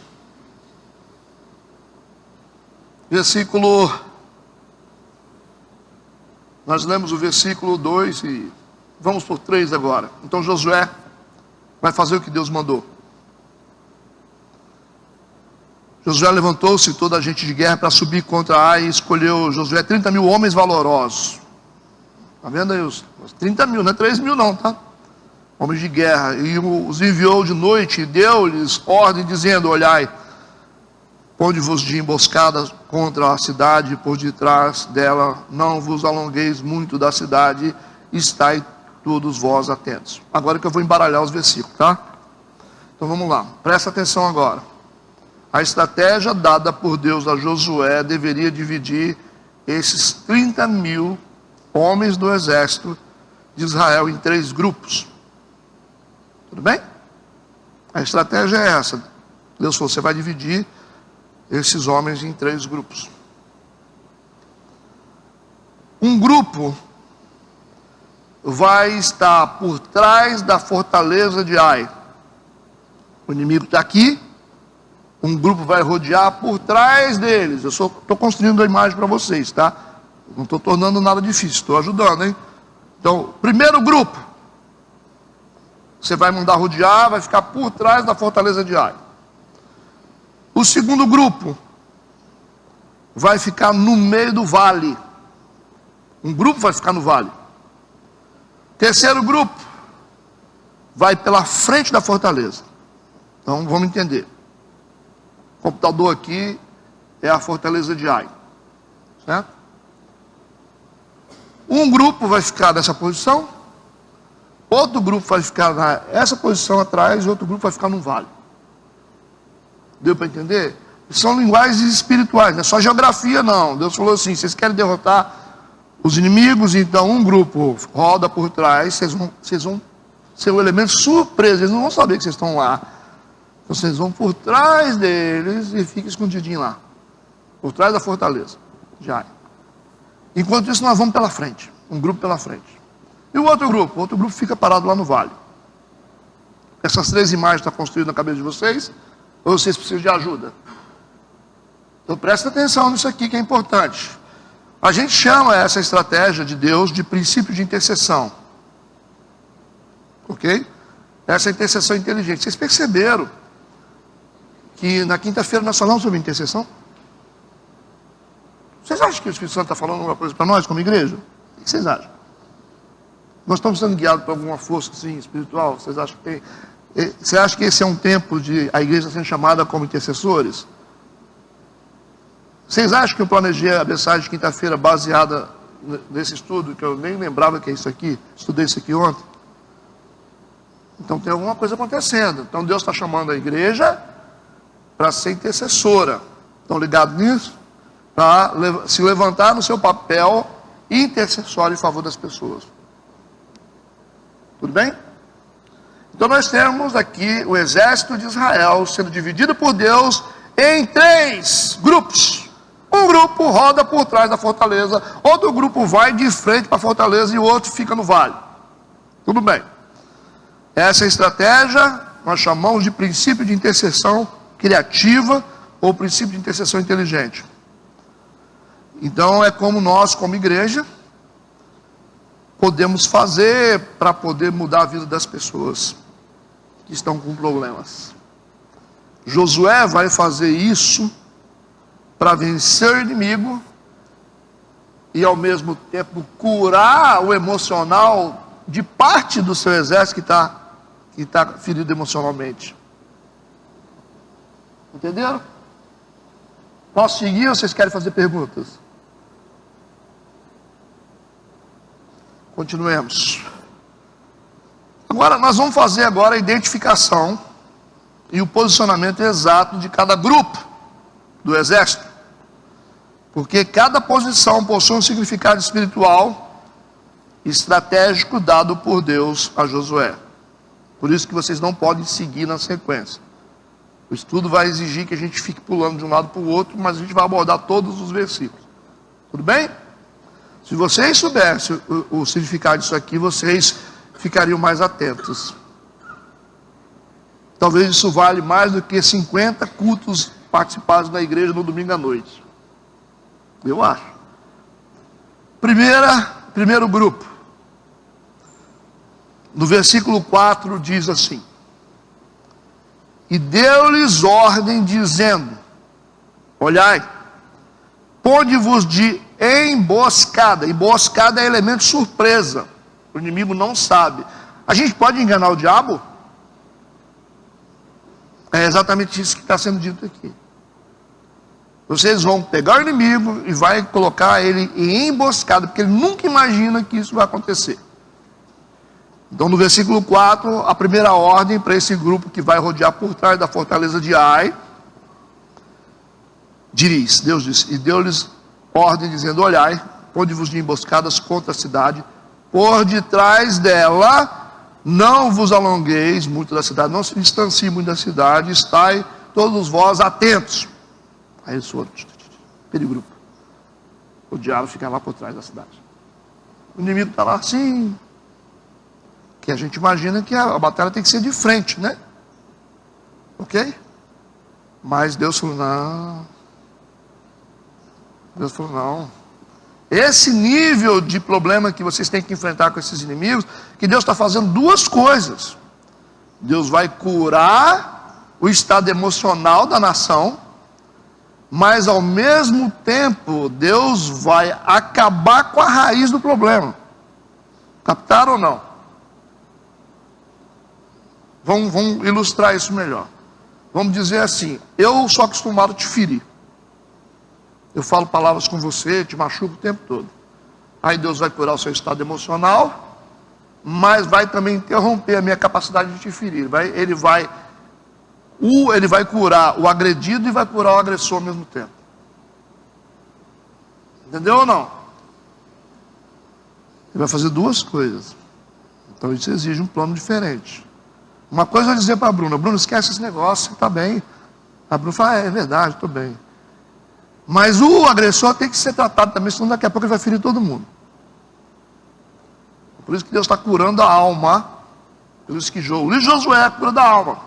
Nós lemos o versículo 2 e vamos por 3 agora. Então Josué vai fazer o que Deus mandou. Josué levantou-se toda a gente de guerra para subir contra Ai, e escolheu Josué 30.000 homens valorosos. Está vendo aí os 30.000, não é 3.000 não, tá? Homens de guerra. E os enviou de noite e deu-lhes ordem dizendo: olhai, ponde-vos de emboscada contra a cidade, por detrás dela, não vos alongueis muito da cidade, estai todos vós atentos. Agora que eu vou embaralhar os versículos, tá? Então vamos lá, presta atenção agora. A estratégia dada por Deus a Josué deveria dividir esses 30.000 homens do exército de Israel em 3 grupos. Tudo bem? A estratégia é essa. Deus falou: você vai dividir esses homens em 3 grupos. Um grupo vai estar por trás da fortaleza de Ai. O inimigo está aqui. Um grupo vai rodear por trás deles. Eu estou construindo a imagem para vocês, tá? Não estou tornando nada difícil, estou ajudando, hein? Então, primeiro grupo, você vai mandar rodear, vai ficar por trás da fortaleza de Ai. O segundo grupo vai ficar no meio do vale. Um grupo vai ficar no vale. Terceiro grupo vai pela frente da fortaleza. Então, vamos entender. O computador aqui é a fortaleza de Ai. Certo? Um grupo vai ficar nessa posição, outro grupo vai ficar nessa posição atrás, e outro grupo vai ficar no vale. Deu para entender? São linguagens espirituais, não é só geografia não. Deus falou assim, vocês querem derrotar os inimigos, então um grupo roda por trás, vocês vão ser um elemento surpresa, eles não vão saber que vocês estão lá. Então vocês vão por trás deles e fiquem escondidinhos lá, por trás da fortaleza de Ai. Enquanto isso, nós vamos pela frente. Um grupo pela frente. E o outro grupo fica parado lá no vale. Essas três imagens estão construídas na cabeça de vocês? Ou vocês precisam de ajuda? Então presta atenção nisso aqui que é importante. A gente chama essa estratégia de Deus de princípio de intercessão. Ok? Essa intercessão inteligente. Vocês perceberam que na quinta-feira nós falamos sobre intercessão? Vocês acham que o Espírito Santo está falando alguma coisa para nós, como igreja? O que vocês acham? Nós estamos sendo guiados por alguma força assim, espiritual? Vocês acham que você acha que esse é um tempo de a igreja sendo chamada como intercessores? Vocês acham que eu planejei a mensagem de quinta-feira baseada nesse estudo, que eu nem lembrava que é isso aqui, estudei isso aqui ontem? Então tem alguma coisa acontecendo. Então Deus está chamando a igreja para ser intercessora. Estão ligados nisso? Para se levantar no seu papel intercessório em favor das pessoas. Tudo bem? Então nós temos aqui o exército de Israel sendo dividido por Deus em três grupos. Um grupo roda por trás da fortaleza, outro grupo vai de frente para a fortaleza e o outro fica no vale. Tudo bem. Essa estratégia nós chamamos de princípio de intercessão criativa ou princípio de intercessão inteligente. Então é como nós, como igreja, podemos fazer para poder mudar a vida das pessoas que estão com problemas. Josué vai fazer isso para vencer o inimigo e ao mesmo tempo curar o emocional de parte do seu exército que está ferido emocionalmente. Entenderam? Posso seguir ou vocês querem fazer perguntas? Continuemos. Agora, nós vamos fazer agora a identificação e o posicionamento exato de cada grupo do exército. Porque cada posição possui um significado espiritual estratégico dado por Deus a Josué. Por isso que vocês não podem seguir na sequência. O estudo vai exigir que a gente fique pulando de um lado para o outro, mas a gente vai abordar todos os versículos. Tudo bem? Se vocês soubessem o significado disso aqui, vocês ficariam mais atentos. Talvez isso vale mais do que 50 cultos participados na igreja no domingo à noite. Eu acho. Primeiro grupo. No versículo 4 diz assim: e deu-lhes ordem dizendo, olhai, ponde-vos de emboscada. Emboscada é elemento surpresa. O inimigo não sabe. A gente pode enganar o diabo? É exatamente isso que está sendo dito aqui. Vocês vão pegar o inimigo e vai colocar ele em emboscada, porque ele nunca imagina que isso vai acontecer. Então no versículo 4, a primeira ordem para esse grupo que vai rodear por trás da fortaleza de Ai, diz, Deus disse, e deu-lhes ordem dizendo, olhai, ponde-vos de emboscadas contra a cidade, por detrás dela, não vos alongueis muito da cidade, não se distancie muito da cidade, estai todos vós atentos. Aí eles foram, perigrupo. O diabo fica lá por trás da cidade. O inimigo está lá assim, que a gente imagina que a batalha tem que ser de frente, né? Ok? Mas Deus falou, não. Deus falou, não. Esse nível de problema que vocês têm que enfrentar com esses inimigos, que Deus está fazendo duas coisas. Deus vai curar o estado emocional da nação, mas ao mesmo tempo, Deus vai acabar com a raiz do problema. Captaram ou não? Vamos ilustrar isso melhor. Vamos dizer assim, eu sou acostumado a te ferir. Eu falo palavras com você, te machuco o tempo todo. Aí Deus vai curar o seu estado emocional, mas vai também interromper a minha capacidade de te ferir. Ele vai curar o agredido e vai curar o agressor ao mesmo tempo. Entendeu ou não? Ele vai fazer duas coisas. Então isso exige um plano diferente. Uma coisa eu vou dizer para a Bruna, Bruna, esquece esse negócio, está bem. A Bruna fala, é verdade, estou bem. Mas o agressor tem que ser tratado também, senão daqui a pouco ele vai ferir todo mundo. Por isso que Deus está curando a alma. Por isso que Josué é a cura da alma.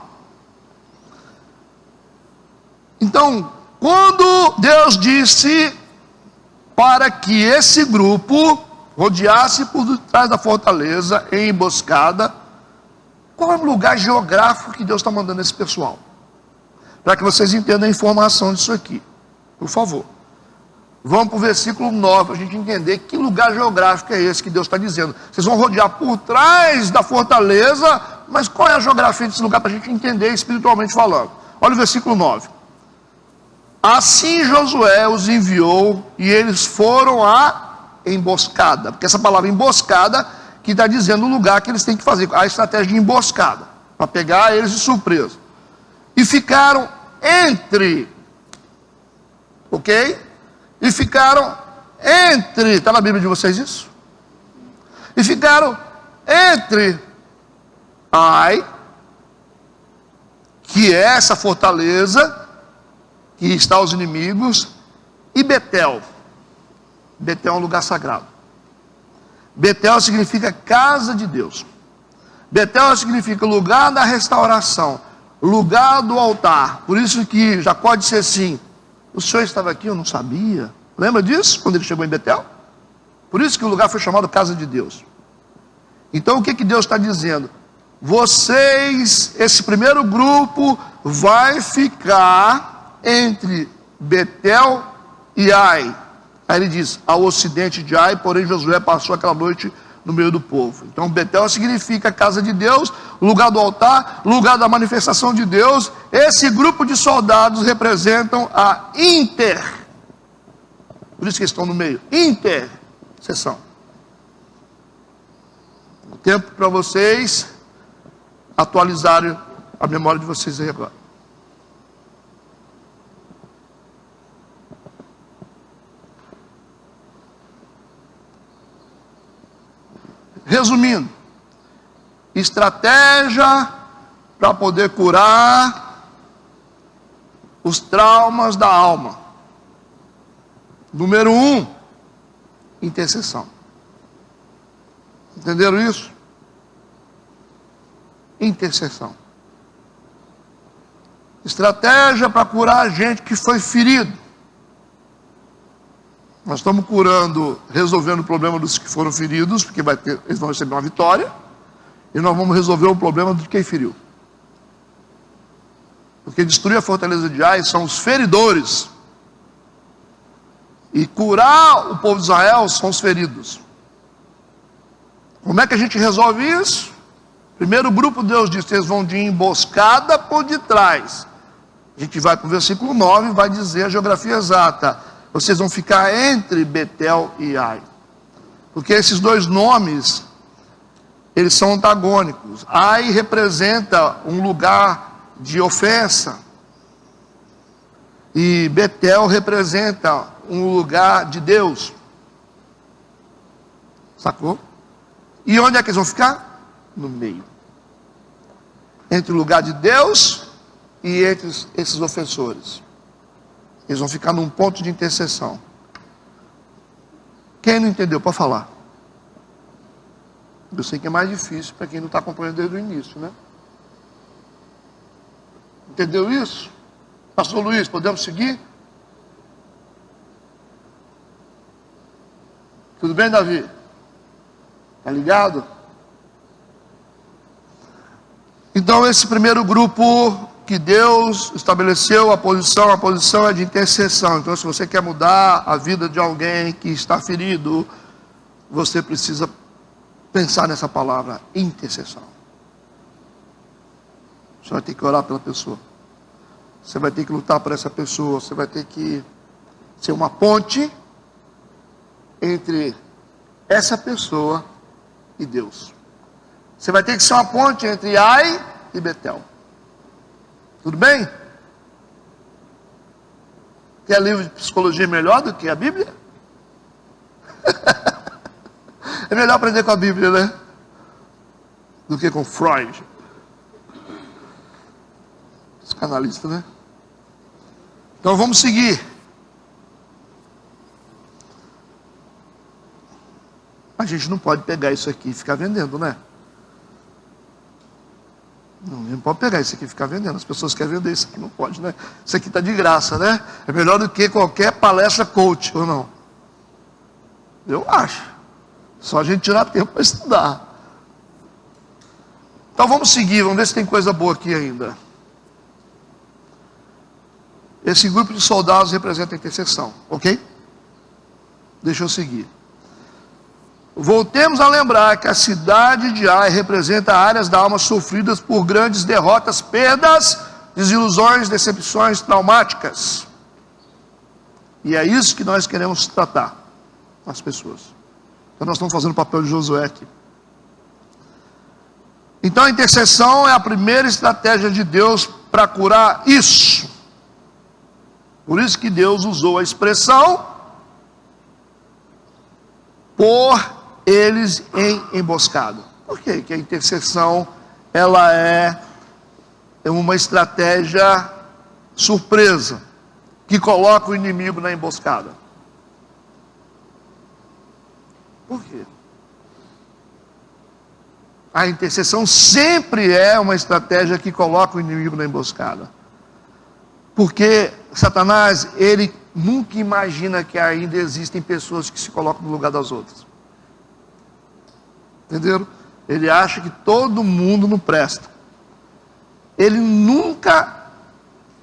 Então, quando Deus disse para que esse grupo rodeasse por trás da fortaleza, em emboscada, qual é o lugar geográfico que Deus está mandando esse pessoal? Para que vocês entendam a informação disso aqui. Por favor. Vamos para o versículo 9, para a gente entender que lugar geográfico é esse que Deus está dizendo. Vocês vão rodear por trás da fortaleza, mas qual é a geografia desse lugar para a gente entender espiritualmente falando? Olha o versículo 9. Assim Josué os enviou e eles foram à emboscada. Porque essa palavra emboscada que está dizendo o lugar que eles têm que fazer. A estratégia de emboscada. Para pegar eles de surpresa. E ficaram entre... Ok? E ficaram entre... Está na Bíblia de vocês isso? E ficaram entre Ai, que é essa fortaleza que está aos inimigos, e Betel. Betel é um lugar sagrado. Betel significa casa de Deus. Betel significa lugar da restauração, lugar do altar. Por isso que Jacó disse assim, o Senhor estava aqui, eu não sabia. Lembra disso, quando ele chegou em Betel? Por isso que o lugar foi chamado casa de Deus. Então o que Deus está dizendo? Vocês, esse primeiro grupo, vai ficar entre Betel e Ai. Aí ele diz, ao ocidente de Ai, porém Josué passou aquela noite no meio do povo. Então Betel significa casa de Deus, lugar do altar, lugar da manifestação de Deus. Esse grupo de soldados representam a por isso que eles estão no meio, intercessão. Tempo para vocês atualizarem a memória de vocês aí agora. Resumindo, estratégia para poder curar os traumas da alma. Número 1, intercessão. Entenderam isso? Intercessão. Estratégia para curar a gente que foi ferido. Nós estamos resolvendo o problema dos que foram feridos, porque eles vão receber uma vitória, e nós vamos resolver o problema de quem feriu. Porque destruir a fortaleza de Ai são os feridores, e curar o povo de Israel são os feridos. Como é que a gente resolve isso? Primeiro grupo, Deus diz, vocês vão de emboscada por detrás. A gente vai para o versículo 9 e vai dizer a geografia exata. Vocês vão ficar entre Betel e Ai. Porque esses dois nomes, eles são antagônicos. Ai representa um lugar de ofensa. E Betel representa um lugar de Deus. Sacou? E onde é que eles vão ficar? No meio. Entre o lugar de Deus e entre esses ofensores. Eles vão ficar num ponto de intercessão. Quem não entendeu, pode falar. Eu sei que é mais difícil para quem não está acompanhando desde o início, né? Entendeu isso? Pastor Luiz, podemos seguir? Tudo bem, Davi? Tá ligado? Então, esse primeiro grupo que Deus estabeleceu, a posição é de intercessão. Então, se você quer mudar a vida de alguém que está ferido, você precisa pensar nessa palavra, intercessão. Você vai ter que orar pela pessoa. Você vai ter que lutar por essa pessoa. Você vai ter que ser uma ponte entre essa pessoa e Deus. Você vai ter que ser uma ponte entre Ai e Betel. Tudo bem? Quer livro de psicologia melhor do que a Bíblia? É melhor aprender com a Bíblia, né? Do que com Freud. Psicanalista, né? Então vamos seguir. A gente não pode pegar isso aqui e ficar vendendo, né? Não pode pegar isso aqui e ficar vendendo. As pessoas querem vender isso aqui, não pode, né? Isso aqui está de graça, né? É melhor do que qualquer palestra coach, ou não? Eu acho. Só a gente tirar tempo para estudar. Então vamos seguir, vamos ver se tem coisa boa aqui ainda. Esse grupo de soldados representa a intercessão, ok? Deixa eu seguir. Voltemos a lembrar que a cidade de Ai representa áreas da alma sofridas por grandes derrotas, perdas, desilusões, decepções traumáticas. E é isso que nós queremos tratar as pessoas. Então nós estamos fazendo o papel de Josué aqui. Então a intercessão é a primeira estratégia de Deus para curar isso. Por isso que Deus usou a expressão por eles em emboscada. Por quê? Que a intercessão ela é uma estratégia surpresa que coloca o inimigo na emboscada. Por quê? A intercessão sempre é uma estratégia que coloca o inimigo na emboscada. Porque Satanás, ele nunca imagina que ainda existem pessoas que se colocam no lugar das outras. Entenderam? Ele acha que todo mundo não presta. Ele nunca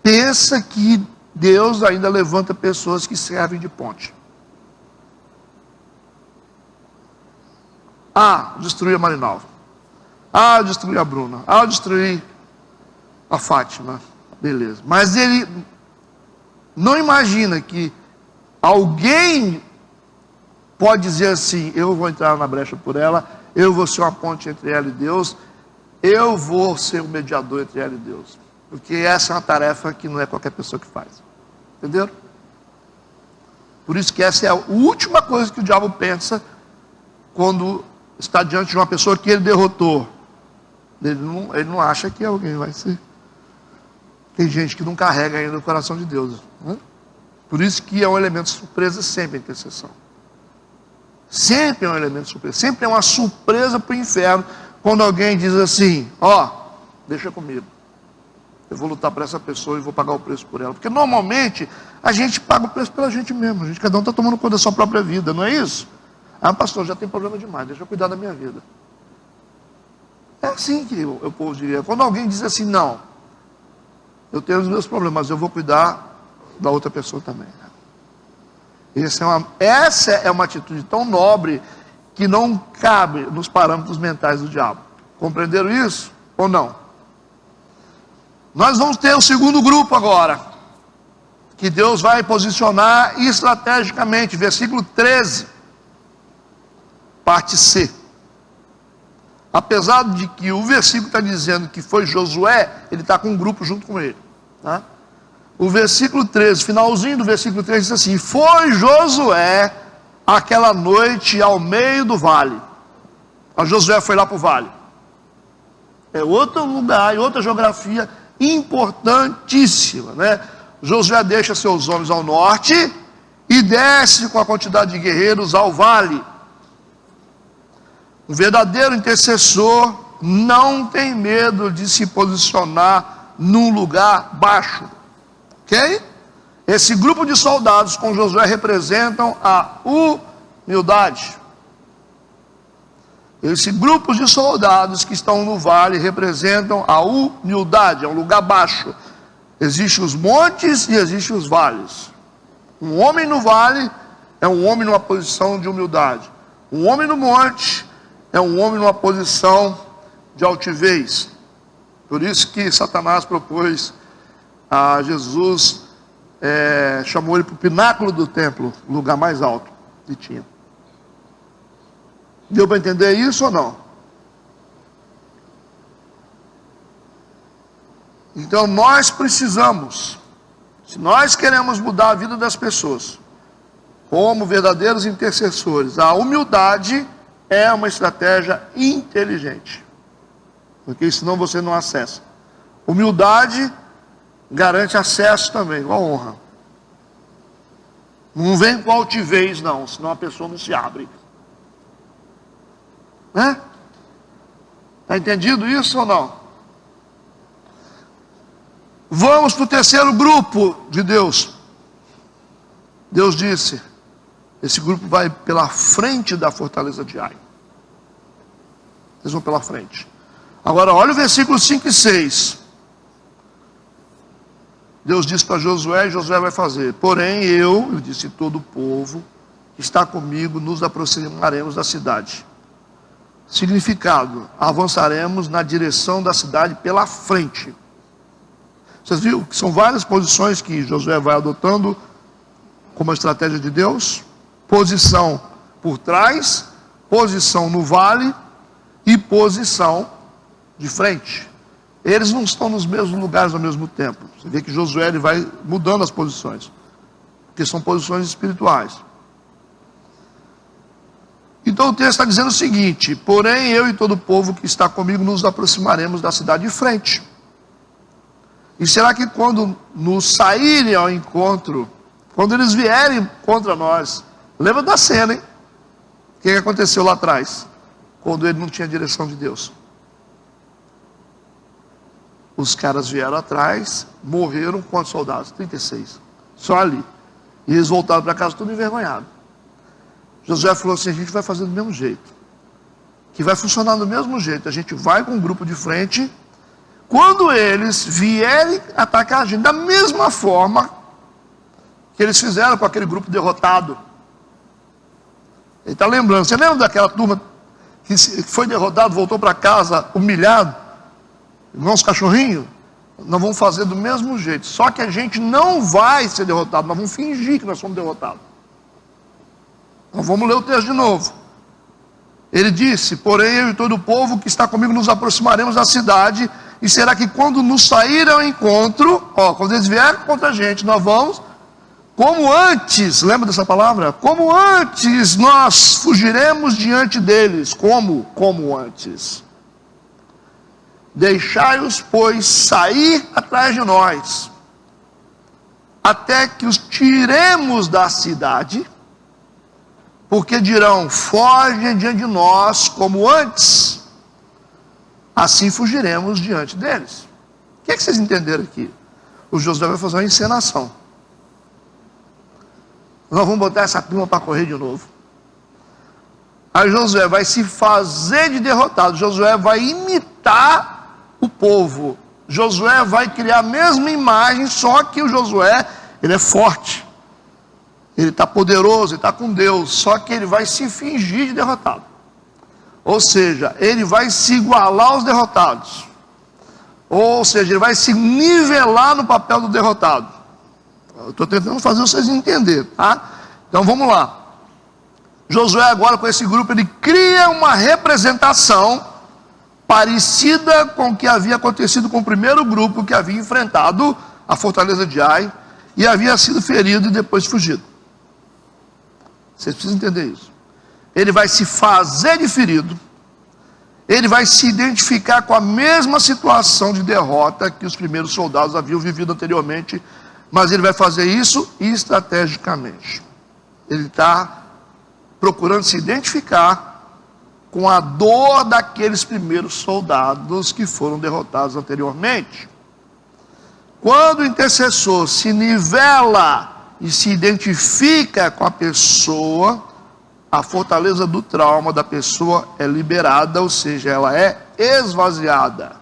pensa que Deus ainda levanta pessoas que servem de ponte. Destruir a Marinalva. Destruir a Bruna. Destruir a Fátima. Beleza. Mas ele não imagina que alguém pode dizer assim, eu vou entrar na brecha por ela, eu vou ser uma ponte entre ela e Deus, eu vou ser o mediador entre ela e Deus. Porque essa é uma tarefa que não é qualquer pessoa que faz. Entenderam? Por isso que essa é a última coisa que o diabo pensa quando está diante de uma pessoa que ele derrotou. Ele não acha que alguém vai ser. Tem gente que não carrega ainda o coração de Deus, né? Por isso que é um elemento de surpresa sempre a intercessão. Sempre é um elemento de surpresa. Sempre é uma surpresa para o inferno quando alguém diz assim, deixa comigo. Eu vou lutar por essa pessoa e vou pagar o preço por ela. Porque normalmente a gente paga o preço pela gente mesmo. Cada um está tomando conta da sua própria vida, não é isso? Pastor, já tem problema demais, deixa eu cuidar da minha vida. É assim que o povo diria. Quando alguém diz assim, não, eu tenho os meus problemas, mas eu vou cuidar da outra pessoa também. Essa é uma atitude tão nobre que não cabe nos parâmetros mentais do diabo. Compreenderam isso ou não? Nós vamos ter o segundo grupo agora, que Deus vai posicionar estrategicamente, versículo 13, parte C. Apesar de que o versículo está dizendo que foi Josué, ele está com um grupo junto com ele, tá? O versículo 13, finalzinho do versículo 13 diz assim, foi Josué aquela noite ao meio do vale. Josué foi lá para o vale. É outro lugar, outra geografia importantíssima, né? Josué deixa seus homens ao norte e desce com a quantidade de guerreiros ao vale. Um verdadeiro intercessor não tem medo de se posicionar num lugar baixo. Ok? Esse grupo de soldados com Josué representam a humildade. Esse grupo de soldados que estão no vale representam a humildade, é um lugar baixo. Existem os montes e existem os vales. Um homem no vale é um homem numa posição de humildade. Um homem no monte é um homem numa posição de altivez. Por isso que Satanás propôs a Jesus, chamou ele para o pináculo do templo, o lugar mais alto que tinha. Deu para entender isso ou não? Então nós precisamos, se nós queremos mudar a vida das pessoas, como verdadeiros intercessores, a humildade é uma estratégia inteligente, porque senão você não acessa. Humildade garante acesso também, igual honra. Não vem com altivez não, senão a pessoa não se abre. Né? Está entendido isso ou não? Vamos para o terceiro grupo de Deus. Deus disse, esse grupo vai pela frente da fortaleza de Ai. Eles vão pela frente. Agora olha o versículo 5 e 6. Deus disse para Josué, e Josué vai fazer. Porém eu disse, todo o povo que está comigo, nos aproximaremos da cidade. Significado, avançaremos na direção da cidade pela frente. Vocês viram que são várias posições que Josué vai adotando como a estratégia de Deus? Posição por trás, posição no vale e posição de frente. Eles não estão nos mesmos lugares ao mesmo tempo. Você vê que Josué ele vai mudando as posições, porque são posições espirituais. Então o texto está dizendo o seguinte: porém eu e todo o povo que está comigo nos aproximaremos da cidade de frente. E será que quando nos saírem ao encontro, quando eles vierem contra nós, lembra da cena, hein? O que aconteceu lá atrás? Quando ele não tinha direção de Deus. Os caras vieram atrás, morreram quantos soldados? 36. Só ali. E eles voltaram para casa tudo envergonhado. Josué falou assim, a gente vai fazer do mesmo jeito. Que vai funcionar do mesmo jeito. A gente vai com um grupo de frente. Quando eles vierem atacar a gente, da mesma forma que eles fizeram com aquele grupo derrotado. Ele está lembrando, você lembra daquela turma que foi derrotado, voltou para casa humilhado? Igual uns cachorrinhos? Nós vamos fazer do mesmo jeito. Só que a gente não vai ser derrotado, nós vamos fingir que nós somos derrotados. Então vamos ler o texto de novo. Ele disse, porém eu e todo o povo que está comigo nos aproximaremos da cidade, e será que quando nos saírem ao encontro, quando eles vierem contra a gente, nós vamos, como antes, lembra dessa palavra? Como antes nós fugiremos diante deles. Como antes. Deixai-os, pois, sair atrás de nós, até que os tiremos da cidade, porque dirão, fogem diante de nós como antes, assim fugiremos diante deles. O que é que vocês entenderam aqui? O Josué vai fazer uma encenação. Nós vamos botar essa turma para correr de novo. Aí Josué vai se fazer de derrotado. Josué vai imitar o povo. Josué vai criar a mesma imagem, só que o Josué, ele é forte. Ele está poderoso, ele está com Deus. Só que ele vai se fingir de derrotado. Ou seja, ele vai se igualar aos derrotados. Ou seja, ele vai se nivelar no papel do derrotado. Eu estou tentando fazer vocês entenderem, tá? Então vamos lá. Josué agora com esse grupo, ele cria uma representação parecida com o que havia acontecido com o primeiro grupo que havia enfrentado a fortaleza de Ai e havia sido ferido e depois fugido. Vocês precisam entender isso. Ele vai se fazer de ferido, ele vai se identificar com a mesma situação de derrota que os primeiros soldados haviam vivido anteriormente, mas ele vai fazer isso estrategicamente. Ele está procurando se identificar com a dor daqueles primeiros soldados que foram derrotados anteriormente. Quando o intercessor se nivela e se identifica com a pessoa, a fortaleza do trauma da pessoa é liberada, ou seja, ela é esvaziada.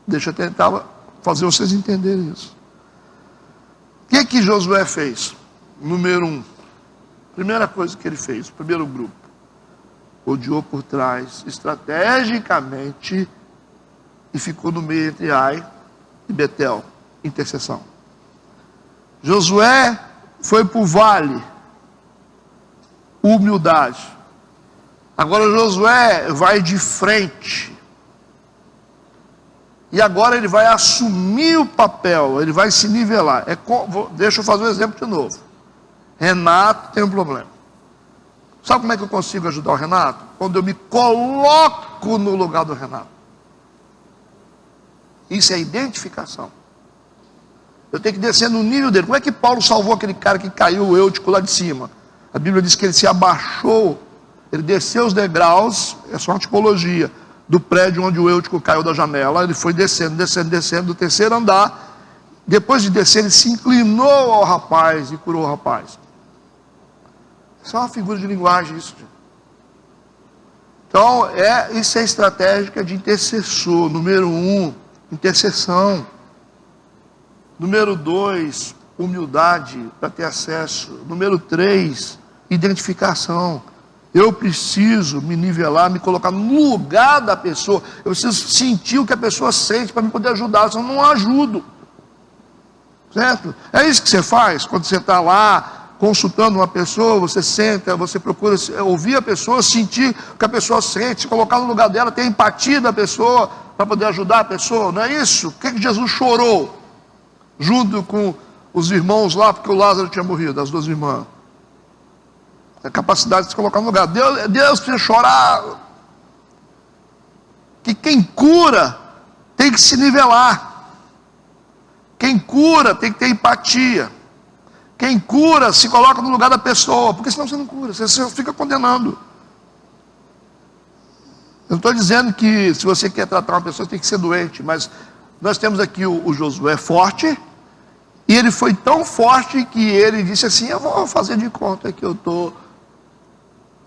Deixa eu tentar fazer vocês entenderem isso. O que Josué fez? Número 1. Primeira coisa que ele fez, o primeiro grupo. Rodeou por trás, estrategicamente, e ficou no meio entre Ai e Betel. Intercessão. Josué foi para o vale. Humildade. Agora Josué vai de frente. E agora ele vai assumir o papel, ele vai se nivelar. Deixa eu fazer um exemplo de novo. Renato tem um problema. Sabe como é que eu consigo ajudar o Renato? Quando eu me coloco no lugar do Renato. Isso é identificação. Eu tenho que descer no nível dele. Como é que Paulo salvou aquele cara que caiu, o Eutico, lá de cima? A Bíblia diz que ele se abaixou, ele desceu os degraus, é só uma tipologia, do prédio onde o Eutico caiu da janela. Ele foi descendo, do terceiro andar. Depois de descer, ele se inclinou ao rapaz e curou o rapaz. Isso é uma figura de linguagem, isso. Então, isso é estratégia de intercessor. Número 1, intercessão. Número 2, humildade para ter acesso. Número 3, identificação. Eu preciso me nivelar, me colocar no lugar da pessoa. Eu preciso sentir o que a pessoa sente para me poder ajudar, senão eu não ajudo. Certo? É isso que você faz quando você está lá consultando uma pessoa, você senta, você procura ouvir a pessoa, sentir o que a pessoa sente, se colocar no lugar dela, ter empatia da pessoa para poder ajudar a pessoa, não é isso? Por que Jesus chorou junto com os irmãos lá, porque o Lázaro tinha morrido, as duas irmãs? A capacidade de se colocar no lugar. Deus precisa chorar. Que quem cura tem que se nivelar. Quem cura tem que ter empatia. Quem cura se coloca no lugar da pessoa, porque senão você não cura, você fica condenando. Eu não estou dizendo que se você quer tratar uma pessoa tem que ser doente, mas nós temos aqui o Josué forte, e ele foi tão forte que ele disse assim: eu vou fazer de conta que eu estou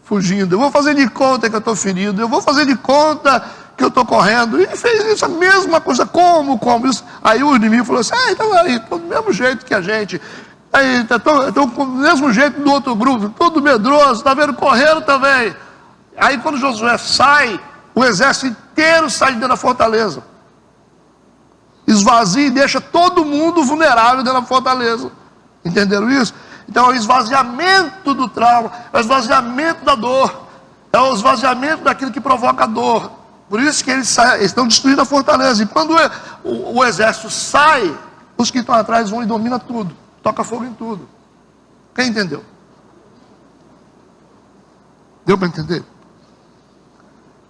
fugindo, eu vou fazer de conta que eu estou ferido, eu vou fazer de conta que eu estou correndo. E ele fez isso, a mesma coisa. Como isso? Aí o inimigo falou assim: então aí, estou do mesmo jeito que a gente, aí estou do mesmo jeito do outro grupo, todo medroso, está vendo, correndo também. Aí quando Josué sai, o exército inteiro sai de dentro da fortaleza, esvazia e deixa todo mundo vulnerável dentro da fortaleza. Entenderam isso? Então é o esvaziamento do trauma, é o esvaziamento da dor, é o esvaziamento daquilo que provoca a dor. Por isso que eles estão destruindo a fortaleza. E quando o exército sai, os que estão atrás vão e dominam tudo, toca fogo em tudo. Quem entendeu? Deu para entender?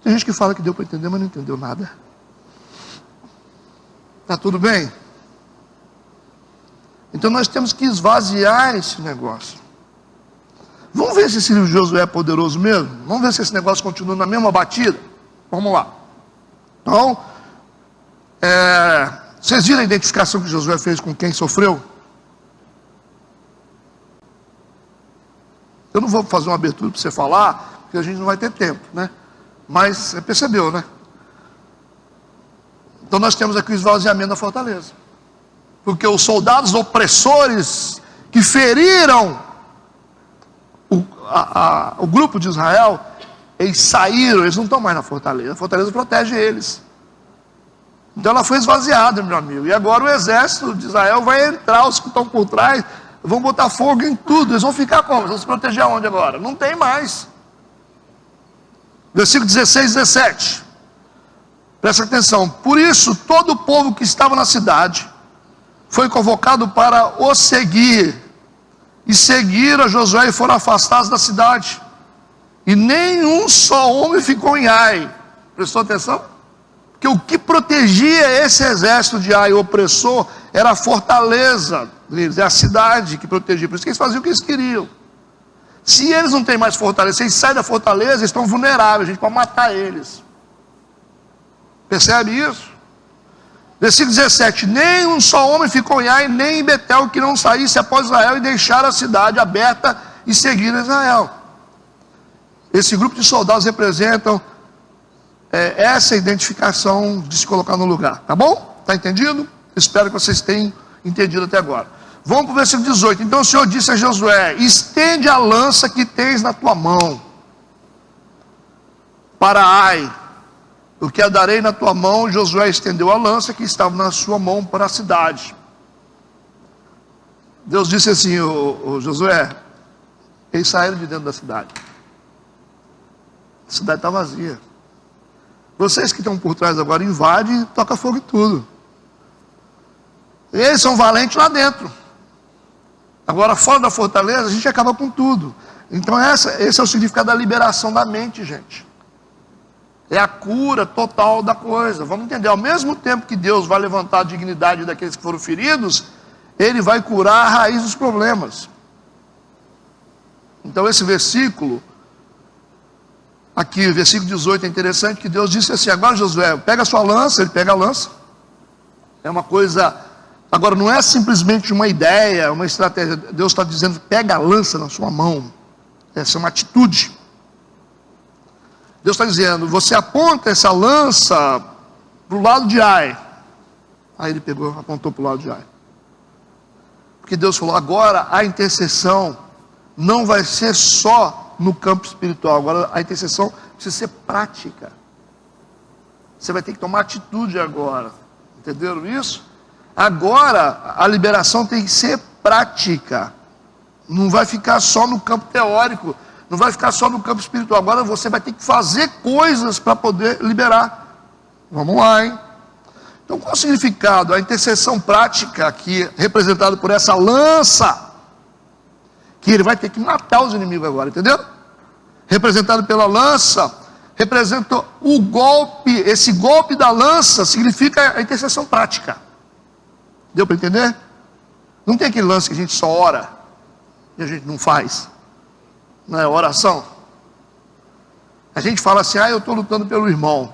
Tem gente que fala que deu para entender, mas não entendeu nada. Está tudo bem? Então nós temos que esvaziar esse negócio. Vamos ver se esse livro de Josué é poderoso mesmo? Vamos ver se esse negócio continua na mesma batida? Vamos lá. Então, vocês viram a identificação que Josué fez com quem sofreu? Eu não vou fazer uma abertura para você falar, porque a gente não vai ter tempo, né? Mas você percebeu, né? Então nós temos aqui o esvaziamento da fortaleza. Porque os soldados opressores que feriram o grupo de Israel, eles saíram, eles não estão mais na fortaleza. A fortaleza protege eles. Então ela foi esvaziada, meu amigo. E agora o exército de Israel vai entrar, os que estão por trás vão botar fogo em tudo. Eles vão ficar como? Eles vão se proteger aonde agora? Não tem mais. Versículo 16 e 17. Presta atenção. Por isso, todo o povo que estava na cidade foi convocado para o seguir. E seguiram a Josué e foram afastados da cidade. E nenhum só homem ficou em Ai. Prestou atenção? Porque o que protegia esse exército de Ai, o opressor, era a fortaleza deles, é a cidade que protegia. Por isso que eles faziam o que eles queriam. Se eles não têm mais fortaleza, se eles saem da fortaleza, eles estão vulneráveis, a gente pode matar eles. Percebe isso? Versículo 17: nem um só homem ficou em Ai, nem em Betel, que não saísse após Israel e deixar a cidade aberta e seguir Israel. Esse grupo de soldados representam essa identificação de se colocar no lugar. Tá bom? Está entendido? Espero que vocês tenham entendido até agora. Vamos para o versículo 18. Então o Senhor disse a Josué: estende a lança que tens na tua mão para Ai, o que a darei na tua mão. Josué estendeu a lança que estava na sua mão para a cidade. Deus disse assim: Josué, eles saíram de dentro da cidade. A cidade está vazia. Vocês que estão por trás agora invadem e tocam fogo em tudo. Eles são valentes lá dentro. Agora fora da fortaleza a gente acaba com tudo. Então esse é o significado da liberação da mente, gente. É a cura total da coisa. Vamos entender, ao mesmo tempo que Deus vai levantar a dignidade daqueles que foram feridos, Ele vai curar a raiz dos problemas. Então esse versículo aqui, o versículo 18, é interessante, que Deus disse assim: agora Josué, pega a sua lança. Ele pega a lança. É uma coisa, agora não é simplesmente uma ideia, uma estratégia. Deus está dizendo: pega a lança na sua mão. Essa é uma atitude. Deus está dizendo: você aponta essa lança para o lado de Ai. Aí ele pegou, apontou para o lado de Ai. Porque Deus falou: agora a intercessão não vai ser só no campo espiritual. Agora a intercessão precisa ser prática. Você vai ter que tomar atitude agora. Entenderam isso? Agora a liberação tem que ser prática. Não vai ficar só no campo teórico. Não vai ficar só no campo espiritual. Agora você vai ter que fazer coisas para poder liberar. Vamos lá, hein? Então qual é o significado? A intercessão prática aqui, representada por essa lança, que ele vai ter que matar os inimigos agora, entendeu? Representado pela lança, representa o golpe. Esse golpe da lança significa a intercessão prática. Deu para entender? Não tem aquele lance que a gente só ora e a gente não faz. Não é oração? A gente fala assim: eu estou lutando pelo irmão.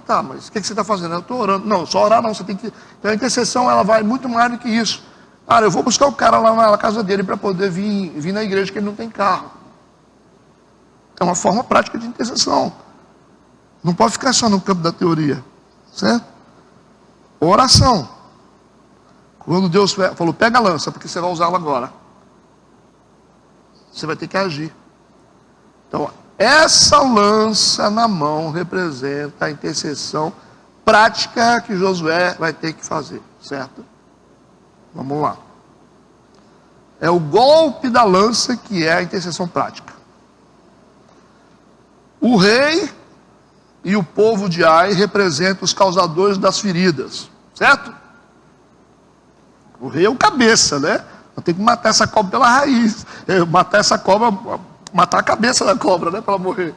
Tá, mas o que você está fazendo? Eu estou orando. Não, só orar não, você tem que... Então a intercessão, ela vai muito mais do que isso. Cara, eu vou buscar o cara lá na casa dele para poder vir na igreja, que ele não tem carro. É uma forma prática de intercessão. Não pode ficar só no campo da teoria, certo? Oração. Quando Deus falou: pega a lança, porque você vai usá-la agora, você vai ter que agir. Então, essa lança na mão representa a intercessão prática que Josué vai ter que fazer, certo? Vamos lá. É o golpe da lança que é a intercessão prática. O rei e o povo de Ai representam os causadores das feridas, certo? O rei é o cabeça, né? Tem que matar essa cobra pela raiz. Matar essa cobra, matar a cabeça da cobra, né? Para ela morrer.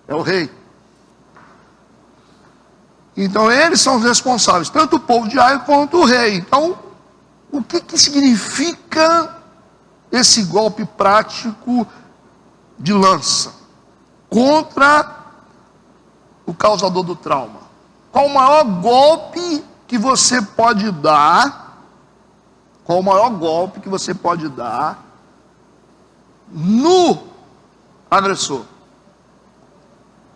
É o rei. Então eles são os responsáveis, tanto o povo de Ai quanto o rei. Então, o que significa esse golpe prático de lança contra o causador do trauma? Qual o maior golpe que você pode dar? Qual o maior golpe que você pode dar no agressor?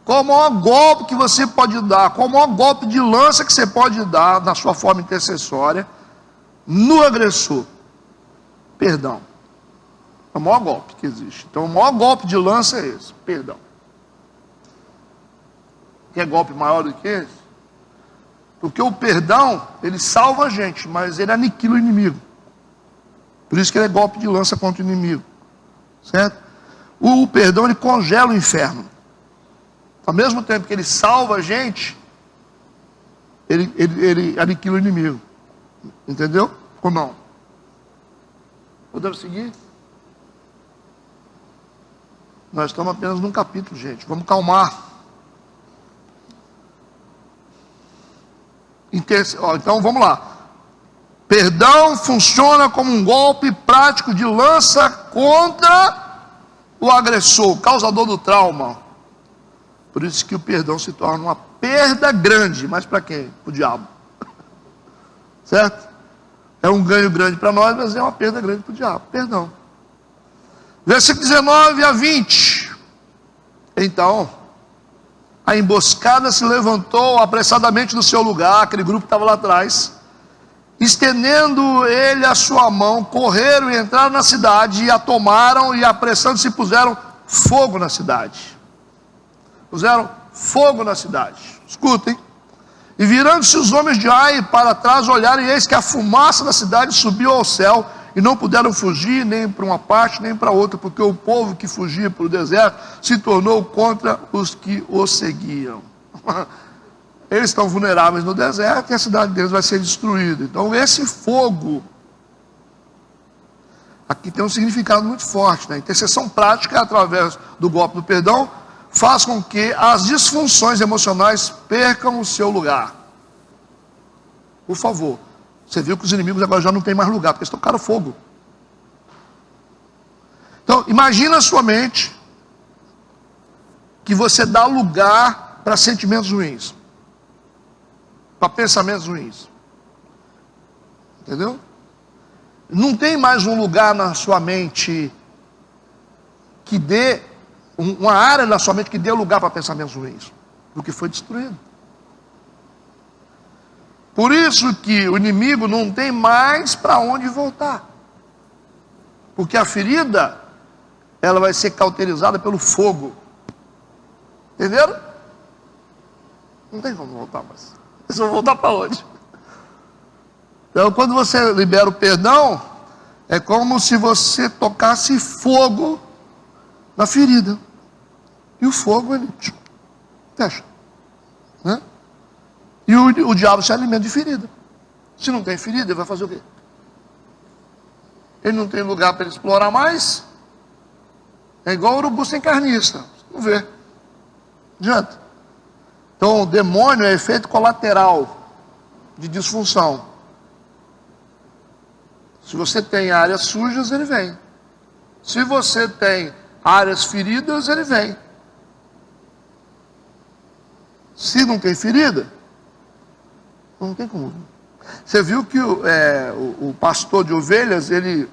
Qual o maior golpe que você pode dar? Qual o maior golpe de lança que você pode dar na sua forma intercessória no agressor? Perdão. É o maior golpe que existe. Então o maior golpe de lança é esse: perdão. Quer golpe maior do que esse? Porque o perdão, ele salva a gente, mas ele aniquila o inimigo. Por isso que ele é golpe de lança contra o inimigo, certo? O perdão, ele congela o inferno. Ao mesmo tempo que ele salva a gente, ele aniquila o inimigo. Entendeu? Ou não? Podemos seguir? Nós estamos apenas num capítulo, gente. Vamos calmar. Então vamos lá. Perdão funciona como um golpe prático de lança contra o agressor, o causador do trauma. Por isso que o perdão se torna uma perda grande. Mas para quem? Para o diabo. certo? É um ganho grande para nós, mas é uma perda grande para o diabo. Perdão. Versículo 19 a 20. Então, a emboscada se levantou apressadamente do seu lugar, aquele grupo que estava lá atrás. Estendendo ele a sua mão, correram e entraram na cidade, e a tomaram, e apressando-se puseram fogo na cidade. Puseram fogo na cidade. Escutem. E virando-se os homens de Ai para trás, olharam, e eis que a fumaça da cidade subiu ao céu, e não puderam fugir nem para uma parte nem para outra, porque o povo que fugia para o deserto se tornou contra os que os seguiam. Eles estão vulneráveis no deserto e a cidade deles vai ser destruída. Então esse fogo aqui tem um significado muito forte, né? A intercessão prática, através do golpe do perdão, faz com que as disfunções emocionais percam o seu lugar. Por favor, você viu que os inimigos agora já não têm mais lugar, porque eles tocaram fogo. Então, imagina a sua mente que você dá lugar para sentimentos ruins, para pensamentos ruins. Entendeu? Não tem mais um lugar na sua mente que dê, uma área na sua mente que dê lugar para pensamentos ruins, do que foi destruído. Por isso que o inimigo não tem mais para onde voltar. Porque a ferida, ela vai ser cauterizada pelo fogo. Entenderam? Não tem como voltar mais. Eles vão voltar para onde? Então, quando você libera o perdão, é como se você tocasse fogo na ferida. E o fogo, ele fecha. Né? E o diabo se alimenta de ferida. Se não tem ferida, ele vai fazer o quê? Ele não tem lugar para ele explorar mais. É igual o urubu sem carniça. Vamos ver. Não adianta. Então, o demônio é efeito colateral de disfunção. Se você tem áreas sujas, ele vem. Se você tem áreas feridas, ele vem. Se não tem ferida, não tem como. Você viu que o pastor de ovelhas, ele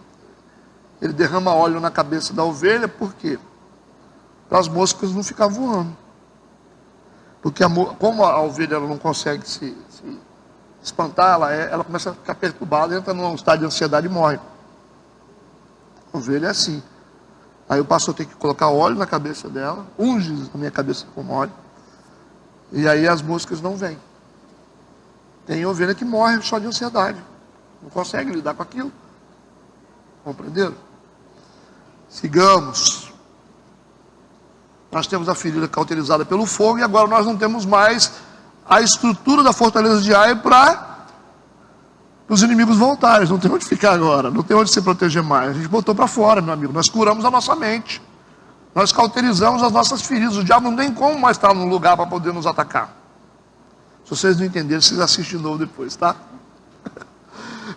derrama óleo na cabeça da ovelha, por quê? Para as moscas não ficar voando. Porque como a ovelha ela não consegue se espantar, ela começa a ficar perturbada, entra num estado de ansiedade e morre. A ovelha é assim. Aí o pastor tem que colocar óleo na cabeça dela, unge na minha cabeça com óleo, e aí as moscas não vêm. Tem ovelha que morre só de ansiedade, não consegue lidar com aquilo. Compreenderam? Sigamos. Nós temos a ferida cauterizada pelo fogo, e agora nós não temos mais a estrutura da fortaleza de Ai para os inimigos voltarem. Não tem onde ficar agora, não tem onde se proteger mais. A gente botou para fora, meu amigo. Nós curamos a nossa mente, nós cauterizamos as nossas feridas. O diabo não tem como mais estar num lugar para poder nos atacar. Se vocês não entenderem, vocês assistem de novo depois, tá?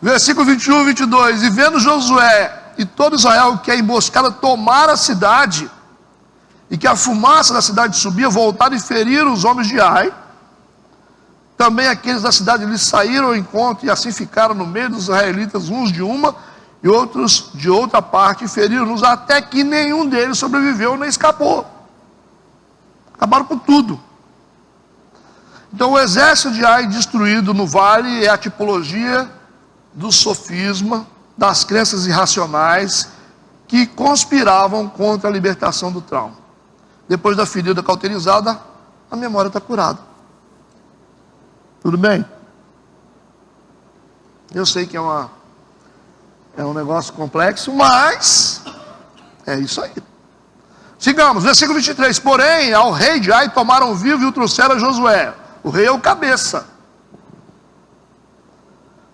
Versículo 21 e 22. E vendo Josué e todo Israel que a emboscada tomara a cidade, e que a fumaça da cidade subia, voltaram e feriram os homens de Ai. Também aqueles da cidade lhes saíram ao encontro, e assim ficaram no meio dos israelitas, uns de uma e outros de outra parte, e feriram-nos até que nenhum deles sobreviveu nem escapou. Acabaram com tudo. Então o exército de Ai destruído no vale é a tipologia do sofisma, das crenças irracionais que conspiravam contra a libertação do trauma. Depois da ferida cauterizada, a memória está curada. Tudo bem? Eu sei que é um negócio complexo, mas é isso aí. Sigamos, versículo 23. Porém, ao rei de Ai tomaram vivo e o trouxeram a Josué. O rei é o cabeça.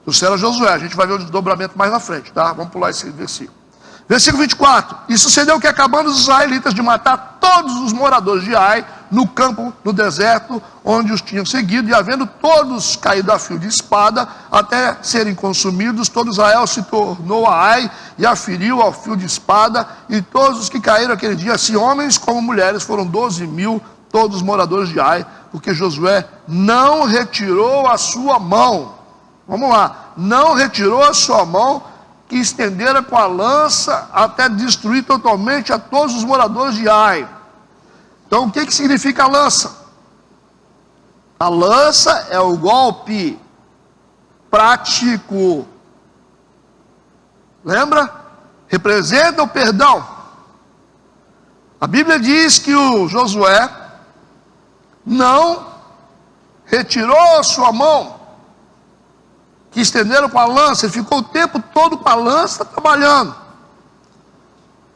Trouxeram a Josué. A gente vai ver o desdobramento mais na frente, tá? Vamos pular esse versículo. Versículo 24. E sucedeu que, acabando os israelitas de matar todos os moradores de Ai, no campo, no deserto, onde os tinham seguido, e havendo todos caído a fio de espada, até serem consumidos, todo Israel se tornou a Ai, e a feriu ao fio de espada, e todos os que caíram aquele dia, assim homens como mulheres, foram 12.000, todos os moradores de Ai, porque Josué não retirou a sua mão. Vamos lá. Não retirou a sua mão, que estendera com a lança até destruir totalmente a todos os moradores de Ai. Então, o que significa a lança? A lança é o golpe prático. Lembra? Representa o perdão. A Bíblia diz que o Josué não retirou a sua mão, que estenderam com a lança. Ele ficou o tempo todo com a lança trabalhando.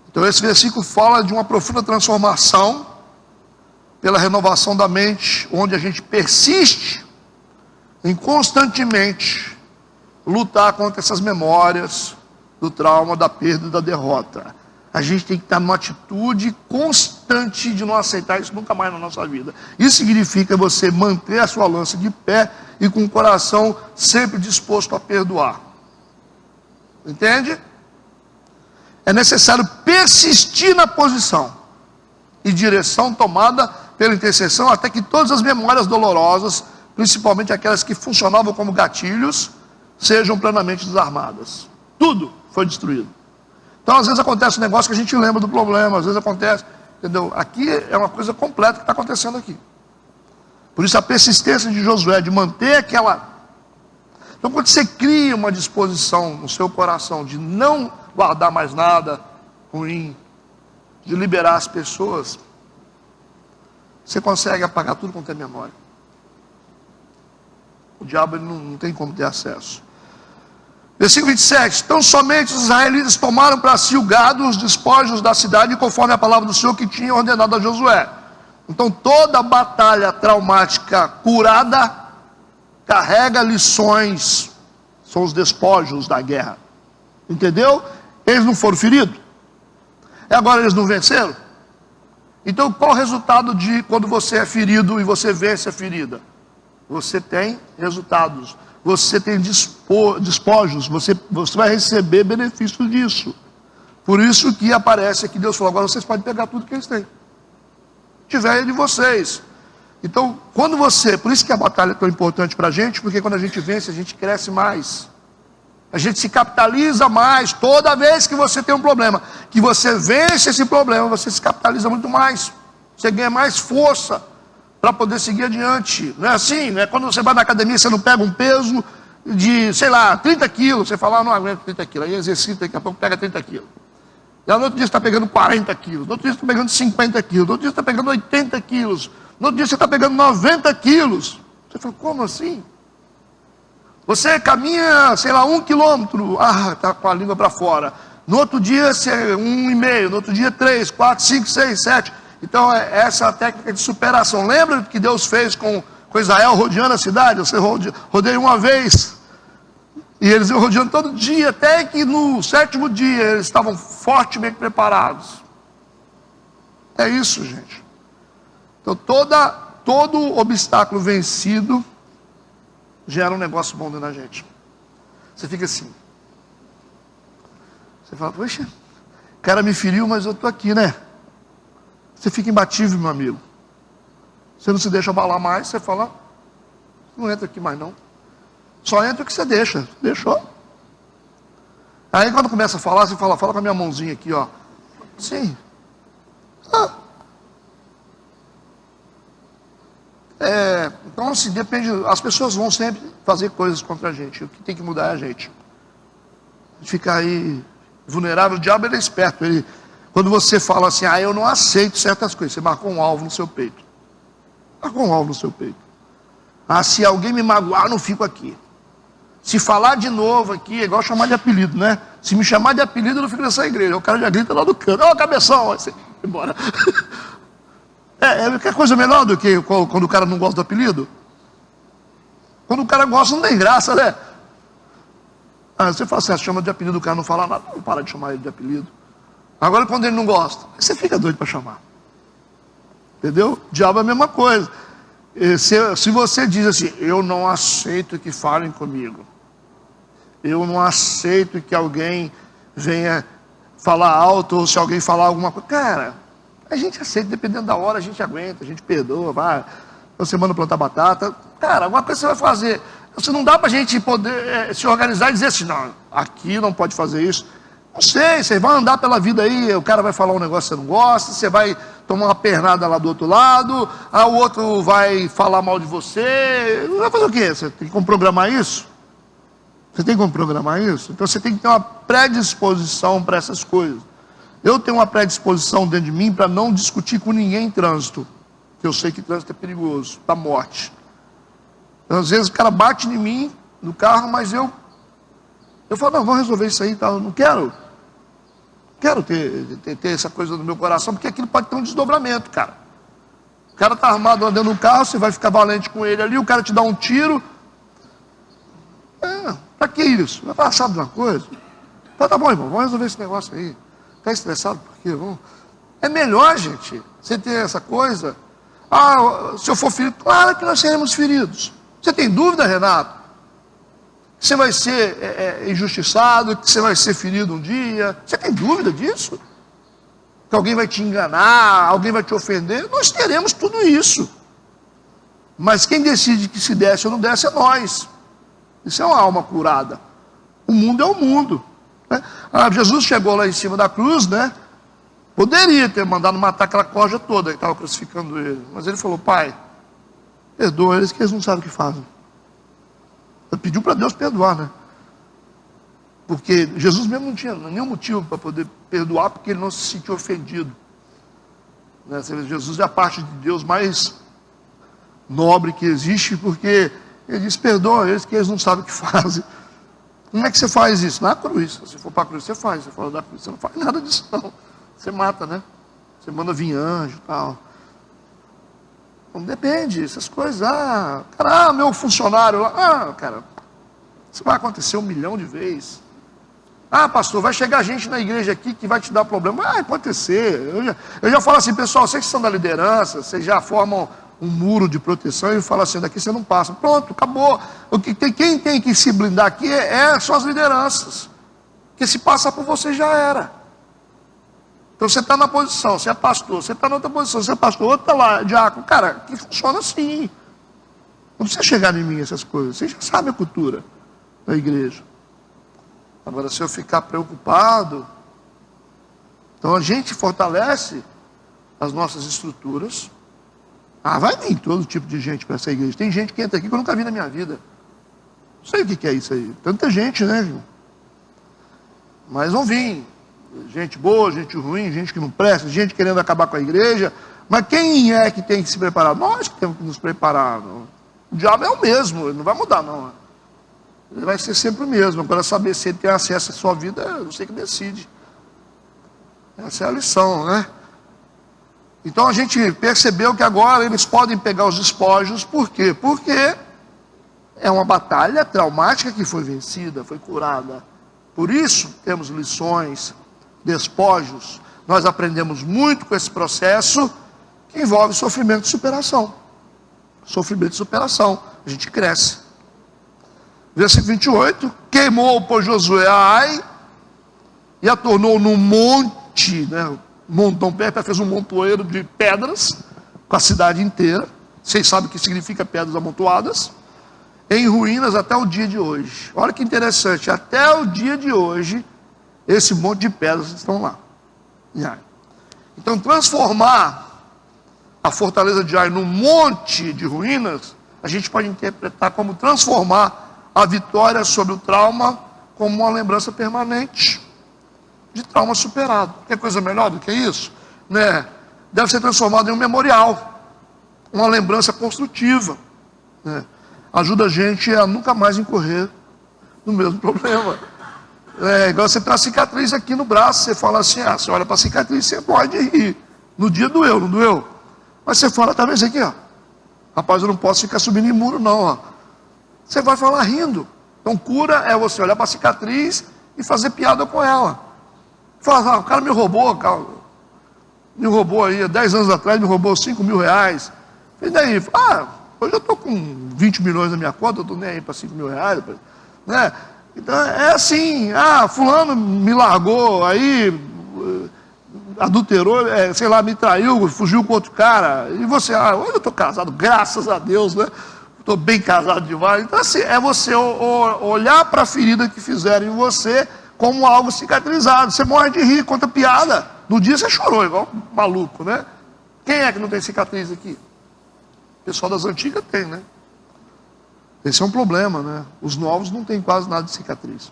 Então esse versículo fala de uma profunda transformação pela renovação da mente, onde a gente persiste em constantemente lutar contra essas memórias do trauma, da perda e da derrota. A gente tem que estar numa atitude constante de não aceitar isso nunca mais na nossa vida. Isso significa você manter a sua lança de pé e com o coração sempre disposto a perdoar. Entende? É necessário persistir na posição e direção tomada pela intercessão, até que todas as memórias dolorosas, principalmente aquelas que funcionavam como gatilhos, sejam plenamente desarmadas. Tudo foi destruído. Então, às vezes acontece um negócio que a gente lembra do problema, às vezes acontece, entendeu? Aqui é uma coisa completa que está acontecendo aqui. Por isso a persistência de Josué, de manter aquela... Então, quando você cria uma disposição no seu coração de não guardar mais nada ruim, de liberar as pessoas, você consegue apagar tudo quanto é memória. O diabo ele não tem como ter acesso. Versículo 27. Então somente os israelitas tomaram para si o gado, os despojos da cidade, conforme a palavra do Senhor que tinha ordenado a Josué. Então toda batalha traumática curada carrega lições, são os despojos da guerra. Entendeu? Eles não foram feridos. E agora eles não venceram. Então qual o resultado de quando você é ferido e você vence a ferida? Você tem resultados. Você tem despojos, você vai receber benefício disso. Por isso que aparece aqui, Deus falou, agora vocês podem pegar tudo que eles têm. Tiver de vocês. Então, quando você, por isso que a batalha é tão importante para a gente, porque quando a gente vence, a gente cresce mais. A gente se capitaliza mais. Toda vez que você tem um problema, que você vence esse problema, você se capitaliza muito mais. Você ganha mais força para poder seguir adiante. Não é assim, não é quando você vai na academia, você não pega um peso de, sei lá, 30 quilos, você fala, não aguento 30 quilos, aí exercita, daqui a pouco pega 30 quilos. E no outro dia você está pegando 40 quilos, no outro dia você está pegando 50 quilos, no outro dia você está pegando 80 quilos, no outro dia você está pegando 90 quilos. Você fala, como assim? Você caminha, sei lá, 1 quilômetro, está com a língua para fora. No outro dia, 1,5, no outro dia 3, 4, 5, 6, 7... Então, essa é a técnica de superação. Lembra que Deus fez com Israel rodeando a cidade? Você rodeia uma vez. E eles iam rodeando todo dia, até que no 7º dia eles estavam fortemente preparados. É isso, gente. Então, todo obstáculo vencido gera um negócio bom dentro da gente. Você fica assim. Você fala, poxa, o cara me feriu, mas eu estou aqui, né? Você fica imbatível, meu amigo. Você não se deixa abalar mais, você fala, não entra aqui mais não. Só entra o que você deixa. Deixou. Aí quando começa a falar, você fala com a minha mãozinha aqui, ó. Sim. Então assim, depende, as pessoas vão sempre fazer coisas contra a gente. O que tem que mudar é a gente. Ficar aí vulnerável, o diabo ele é esperto, quando você fala assim, eu não aceito certas coisas, você marcou um alvo no seu peito. Marcou um alvo no seu peito. Se alguém me magoar, eu não fico aqui. Se falar de novo aqui, é igual chamar de apelido, né? Se me chamar de apelido, eu não fico nessa igreja. O cara já grita lá do canto, cabeção, você vai embora. Quer coisa melhor do que quando o cara não gosta do apelido? Quando o cara gosta, não tem graça, né? Você fala assim, chama de apelido, o cara não fala nada, não para de chamar ele de apelido. Agora, quando ele não gosta, você fica doido para chamar. Entendeu? O diabo é a mesma coisa. Se você diz assim, eu não aceito que falem comigo. Eu não aceito que alguém venha falar alto, ou se alguém falar alguma coisa. Cara, a gente aceita, dependendo da hora, a gente aguenta, a gente perdoa, vai. Você manda plantar batata. Cara, alguma coisa você vai fazer. Assim, não dá para a gente poder se organizar e dizer assim, não, aqui não pode fazer isso. Não sei, você vai andar pela vida aí, o cara vai falar um negócio que você não gosta, você vai tomar uma pernada lá do outro lado, o outro vai falar mal de você. Vai fazer o quê? Você tem como programar isso? Você tem como programar isso? Então você tem que ter uma predisposição para essas coisas. Eu tenho uma predisposição dentro de mim para não discutir com ninguém em trânsito. Porque eu sei que trânsito é perigoso, da morte. Então, às vezes o cara bate em mim no carro, mas eu falo, não, vamos resolver isso aí, tá? Eu não quero ter essa coisa no meu coração, porque aquilo pode ter um desdobramento, cara. O cara está armado lá dentro do carro, você vai ficar valente com ele ali, o cara te dá um tiro. Para que isso? Vai falar, sabe de uma coisa? Então tá bom, irmão, vamos resolver esse negócio aí. Está estressado por quê? É melhor, gente, você ter essa coisa. Se eu for ferido, claro que nós seremos feridos. Você tem dúvida, Renato? Que você vai ser injustiçado, que você vai ser ferido um dia? Você tem dúvida disso? Que alguém vai te enganar, alguém vai te ofender? Nós teremos tudo isso. Mas quem decide que se desce ou não desce é nós. Isso é uma alma curada. O mundo é o mundo. Né? Jesus chegou lá em cima da cruz, né? Poderia ter mandado matar aquela corja toda que estava crucificando ele. Mas ele falou, Pai, perdoa eles que eles não sabem o que fazem. Ele pediu para Deus perdoar, né? Porque Jesus mesmo não tinha nenhum motivo para poder perdoar, porque ele não se sentiu ofendido. Né? Jesus é a parte de Deus mais nobre que existe, porque ele diz, perdoa eles que eles não sabem o que fazem. Como é que você faz isso? Na cruz. Se for para a cruz, você faz. Se for da cruz, você não faz nada disso, não. Você mata, né? Você manda vir anjo e tal. Não depende, essas coisas. Cara, meu funcionário lá. Cara, isso vai acontecer 1 milhão de vezes. Pastor, vai chegar gente na igreja aqui que vai te dar problema. Pode acontecer. Eu já falo assim, pessoal, vocês que são da liderança, vocês já formam um muro de proteção e falam assim, daqui você não passa. Pronto, acabou. Quem tem que se blindar aqui são as lideranças. Porque se passar por você já era. Então você está na posição, você é pastor, você está na outra posição, você é pastor, outro está lá, diácono. Cara, que funciona assim. Não precisa chegar em mim essas coisas. Você já sabe a cultura da igreja. Agora, se eu ficar preocupado, então a gente fortalece as nossas estruturas. Vai vir todo tipo de gente para essa igreja. Tem gente que entra aqui que eu nunca vi na minha vida. Não sei o que é isso aí. Tanta gente, né, irmão? Mas vão vir. Gente boa, gente ruim, gente que não presta, gente querendo acabar com a igreja. Mas quem é que tem que se preparar? Nós que temos que nos preparar. Não. O diabo é o mesmo, ele não vai mudar, não. Ele vai ser sempre o mesmo. Agora, saber se ele tem acesso à sua vida, é você que decide. Essa é a lição, né? Então a gente percebeu que agora eles podem pegar os despojos. Por quê? Porque é uma batalha traumática que foi vencida, foi curada. Por isso, temos lições, despojos. Nós aprendemos muito com esse processo que envolve sofrimento de superação. Sofrimento de superação. A gente cresce. Versículo 28. Queimou, pois, Josué a Ai e a tornou num monte, né? Montão, fez um montoeiro de pedras com a cidade inteira. Vocês sabem o que significa pedras amontoadas. Em ruínas até o dia de hoje. Olha que interessante, até o dia de hoje, esse monte de pedras estão lá. Então, transformar a fortaleza de Ai num monte de ruínas, a gente pode interpretar como transformar a vitória sobre o trauma como uma lembrança permanente de trauma superado. Quer coisa melhor do que isso? Né? Deve ser transformado em um memorial, uma lembrança construtiva. Né? Ajuda a gente a nunca mais incorrer no mesmo problema. Igual você tem uma cicatriz aqui no braço, você fala assim, você olha para a cicatriz, você pode rir. No dia doeu, não doeu? Mas você fala, tá vendo aqui, ó. Rapaz, eu não posso ficar subindo em muro, não, ó. Você vai falar rindo. Então, cura é você olhar para a cicatriz e fazer piada com ela. Fala, o cara me roubou, me roubou aí, há 10 anos atrás, me roubou 5 mil reais. E daí? Hoje eu estou com 20 milhões na minha conta, eu estou nem aí para 5 mil reais. Né? Então, é assim, fulano me largou, aí adulterou, me traiu, fugiu com outro cara. E você, hoje eu estou casado, graças a Deus, né? estou bem casado demais. Então assim, é você olhar para a ferida que fizeram em você como algo cicatrizado. Você morre de rir, conta piada. No dia você chorou, igual um maluco, né? Quem é que não tem cicatriz aqui? O pessoal das antigas tem, né? Esse é um problema, né? Os novos não têm quase nada de cicatriz.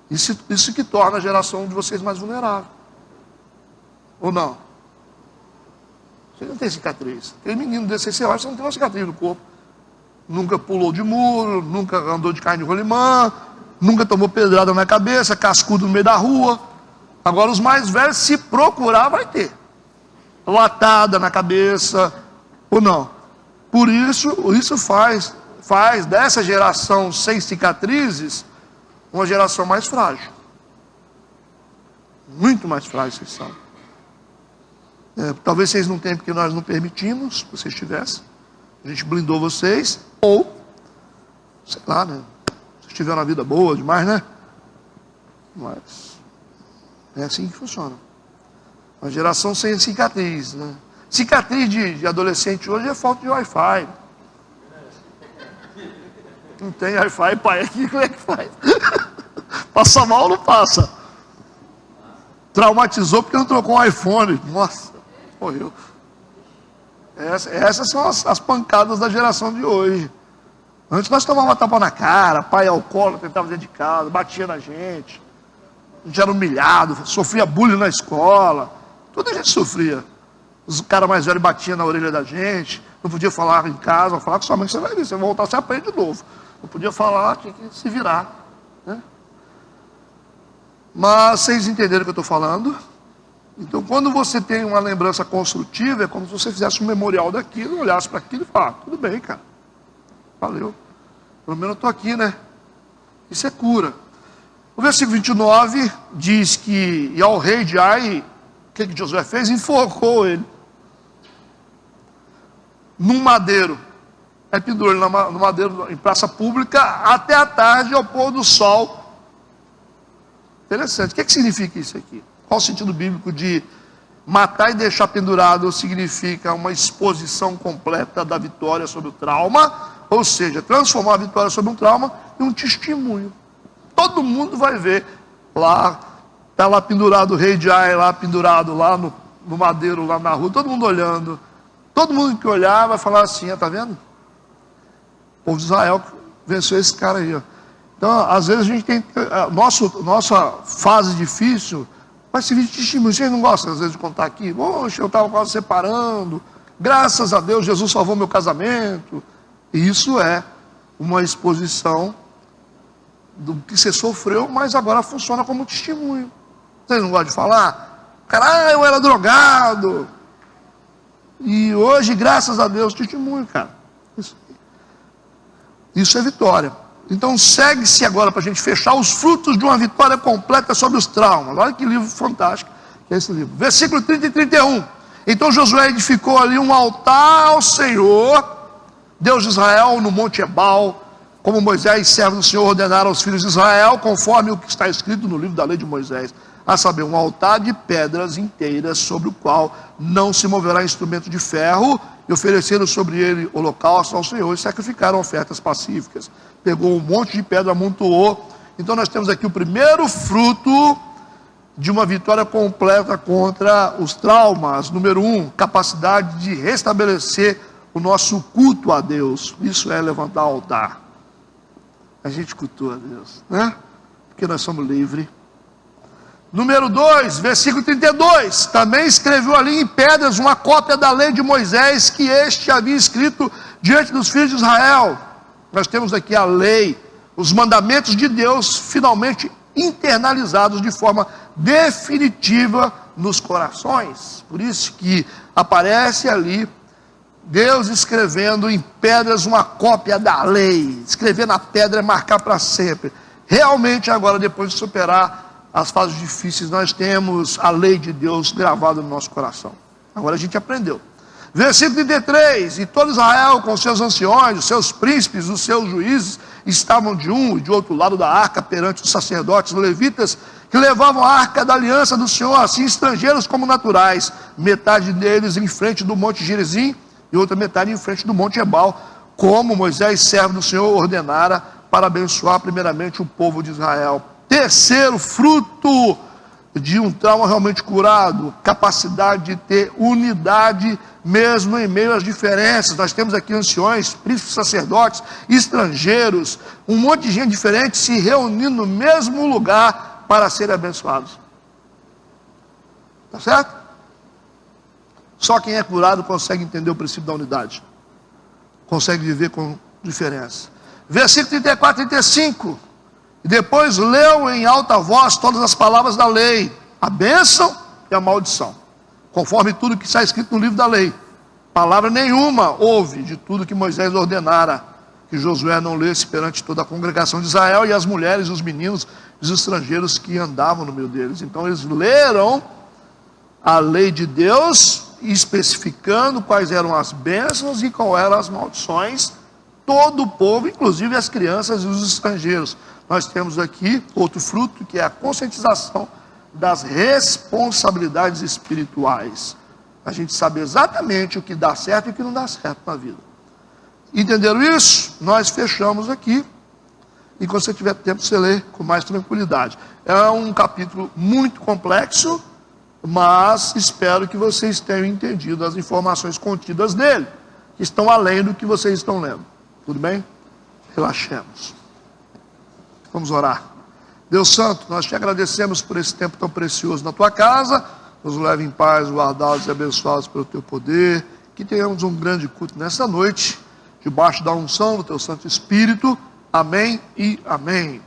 Isso que torna a geração de vocês mais vulnerável. Ou não? Você não tem cicatriz. Aquele menino desse, você olha, você não tem uma cicatriz no corpo. Nunca pulou de muro, nunca andou de carne de rolimã, nunca tomou pedrada na cabeça, cascudo no meio da rua. Agora os mais velhos, se procurar, vai ter. Latada na cabeça, ou não. Por isso faz dessa geração sem cicatrizes uma geração mais frágil. Muito mais frágil vocês são. Talvez vocês não tenham porque nós não permitimos que vocês tivessem. A gente blindou vocês. Ou, sei lá, né? Vocês tiveram uma vida boa demais, né? Mas é assim que funciona. Uma geração sem cicatriz, né? Cicatriz de adolescente hoje é falta de Wi-Fi. Não tem Wi-Fi, pai, aqui como é que faz? Passa mal ou não passa? Traumatizou porque não trocou um iPhone. Nossa, morreu. Essas são as pancadas da geração de hoje. Antes nós tomávamos uma tapa na cara, pai alcoólatra tentava dentro de casa, batia na gente. A gente era humilhado, sofria bullying na escola. Tudo a gente sofria. Os caras mais velhos batiam na orelha da gente. Não podia falar em casa, falar com sua mãe, você vai ver, você vai voltar, você aprende de novo. Não podia falar, tinha que se virar, né? Mas vocês entenderam o que eu estou falando? Então, quando você tem uma lembrança construtiva, é como se você fizesse um memorial daquilo, olhasse para aquilo e falasse, tudo bem, cara, valeu, pelo menos eu estou aqui, né? Isso é cura. O versículo 29 diz que, e ao rei de Ai, o que Josué fez? Enforcou ele num madeiro. Aí pendurou ele no madeiro em praça pública até a tarde ao pôr do sol. Interessante. O que significa isso aqui? Qual o sentido bíblico de matar e deixar pendurado? Significa uma exposição completa da vitória sobre o trauma, ou seja, transformar a vitória sobre um trauma em um testemunho. Todo mundo vai ver lá, está lá pendurado o rei de Ai, lá pendurado lá no madeiro, lá na rua, todo mundo olhando. Todo mundo que olhar vai falar assim, está vendo? O povo de Israel venceu esse cara aí, ó. Então, às vezes a gente tem, nossa fase difícil vai servir de testemunho. Vocês não gostam, às vezes, de contar aqui? Poxa, eu estava quase separando, graças a Deus, Jesus salvou meu casamento. E isso é uma exposição do que você sofreu, mas agora funciona como testemunho. Vocês não gostam de falar? Cara, eu era drogado. E hoje, graças a Deus, testemunho, cara. Isso é vitória. Então segue-se agora para a gente fechar os frutos de uma vitória completa sobre os traumas. Olha que livro fantástico que é esse livro. Versículo 30 e 31. Então Josué edificou ali um altar ao Senhor, Deus de Israel, no Monte Ebal, como Moisés, servo do Senhor, ordenaram aos filhos de Israel, conforme o que está escrito no livro da lei de Moisés, a saber, um altar de pedras inteiras, sobre o qual não se moverá instrumento de ferro, e ofereceram sobre ele holocausto ao Senhor, e sacrificaram ofertas pacíficas. Pegou um monte de pedra, amontoou. Então nós temos aqui o primeiro fruto de uma vitória completa contra os traumas. Número 1, capacidade de restabelecer o nosso culto a Deus. Isso é levantar altar. A gente cultua a Deus, né? Porque nós somos livres. Número 2, versículo 32. Também escreveu ali em pedras uma cópia da lei de Moisés que este havia escrito diante dos filhos de Israel. Nós temos aqui a lei, os mandamentos de Deus finalmente internalizados de forma definitiva nos corações. Por isso que aparece ali Deus escrevendo em pedras uma cópia da lei. Escrever na pedra é marcar para sempre. Realmente agora, depois de superar as fases difíceis, nós temos a lei de Deus gravada no nosso coração. Agora a gente aprendeu. Versículo 33, e todo Israel com seus anciões, os seus príncipes, os seus juízes, estavam de um e de outro lado da arca perante os sacerdotes levitas, que levavam a arca da aliança do Senhor, assim estrangeiros como naturais, metade deles em frente do monte Gerizim, e outra metade em frente do monte Ebal, como Moisés, servo do Senhor, ordenara para abençoar primeiramente o povo de Israel. Terceiro fruto de um trauma realmente curado, capacidade de ter unidade mesmo em meio às diferenças. Nós temos aqui anciões, príncipes, sacerdotes, estrangeiros, um monte de gente diferente se reunindo no mesmo lugar para serem abençoados. Tá certo? Só quem é curado consegue entender o princípio da unidade, consegue viver com diferença. Versículo 34 e 35. E depois leu em alta voz todas as palavras da lei, a bênção e a maldição, conforme tudo que está escrito no livro da lei. Palavra nenhuma houve de tudo que Moisés ordenara que Josué não lesse perante toda a congregação de Israel, e as mulheres, os meninos, os estrangeiros que andavam no meio deles. Então eles leram a lei de Deus, especificando quais eram as bênçãos e quais eram as maldições. Todo o povo, inclusive as crianças e os estrangeiros. Nós temos aqui outro fruto, que é a conscientização das responsabilidades espirituais. A gente sabe exatamente o que dá certo e o que não dá certo na vida. Entenderam isso? Nós fechamos aqui. E quando você tiver tempo, você lê com mais tranquilidade. É um capítulo muito complexo, mas espero que vocês tenham entendido as informações contidas nele, que estão além do que vocês estão lendo. Tudo bem? Relaxemos. Vamos orar. Deus Santo, nós te agradecemos por esse tempo tão precioso na tua casa. Nos leve em paz, guardados e abençoados pelo teu poder. Que tenhamos um grande culto nesta noite, debaixo da unção do teu Santo Espírito. Amém e amém.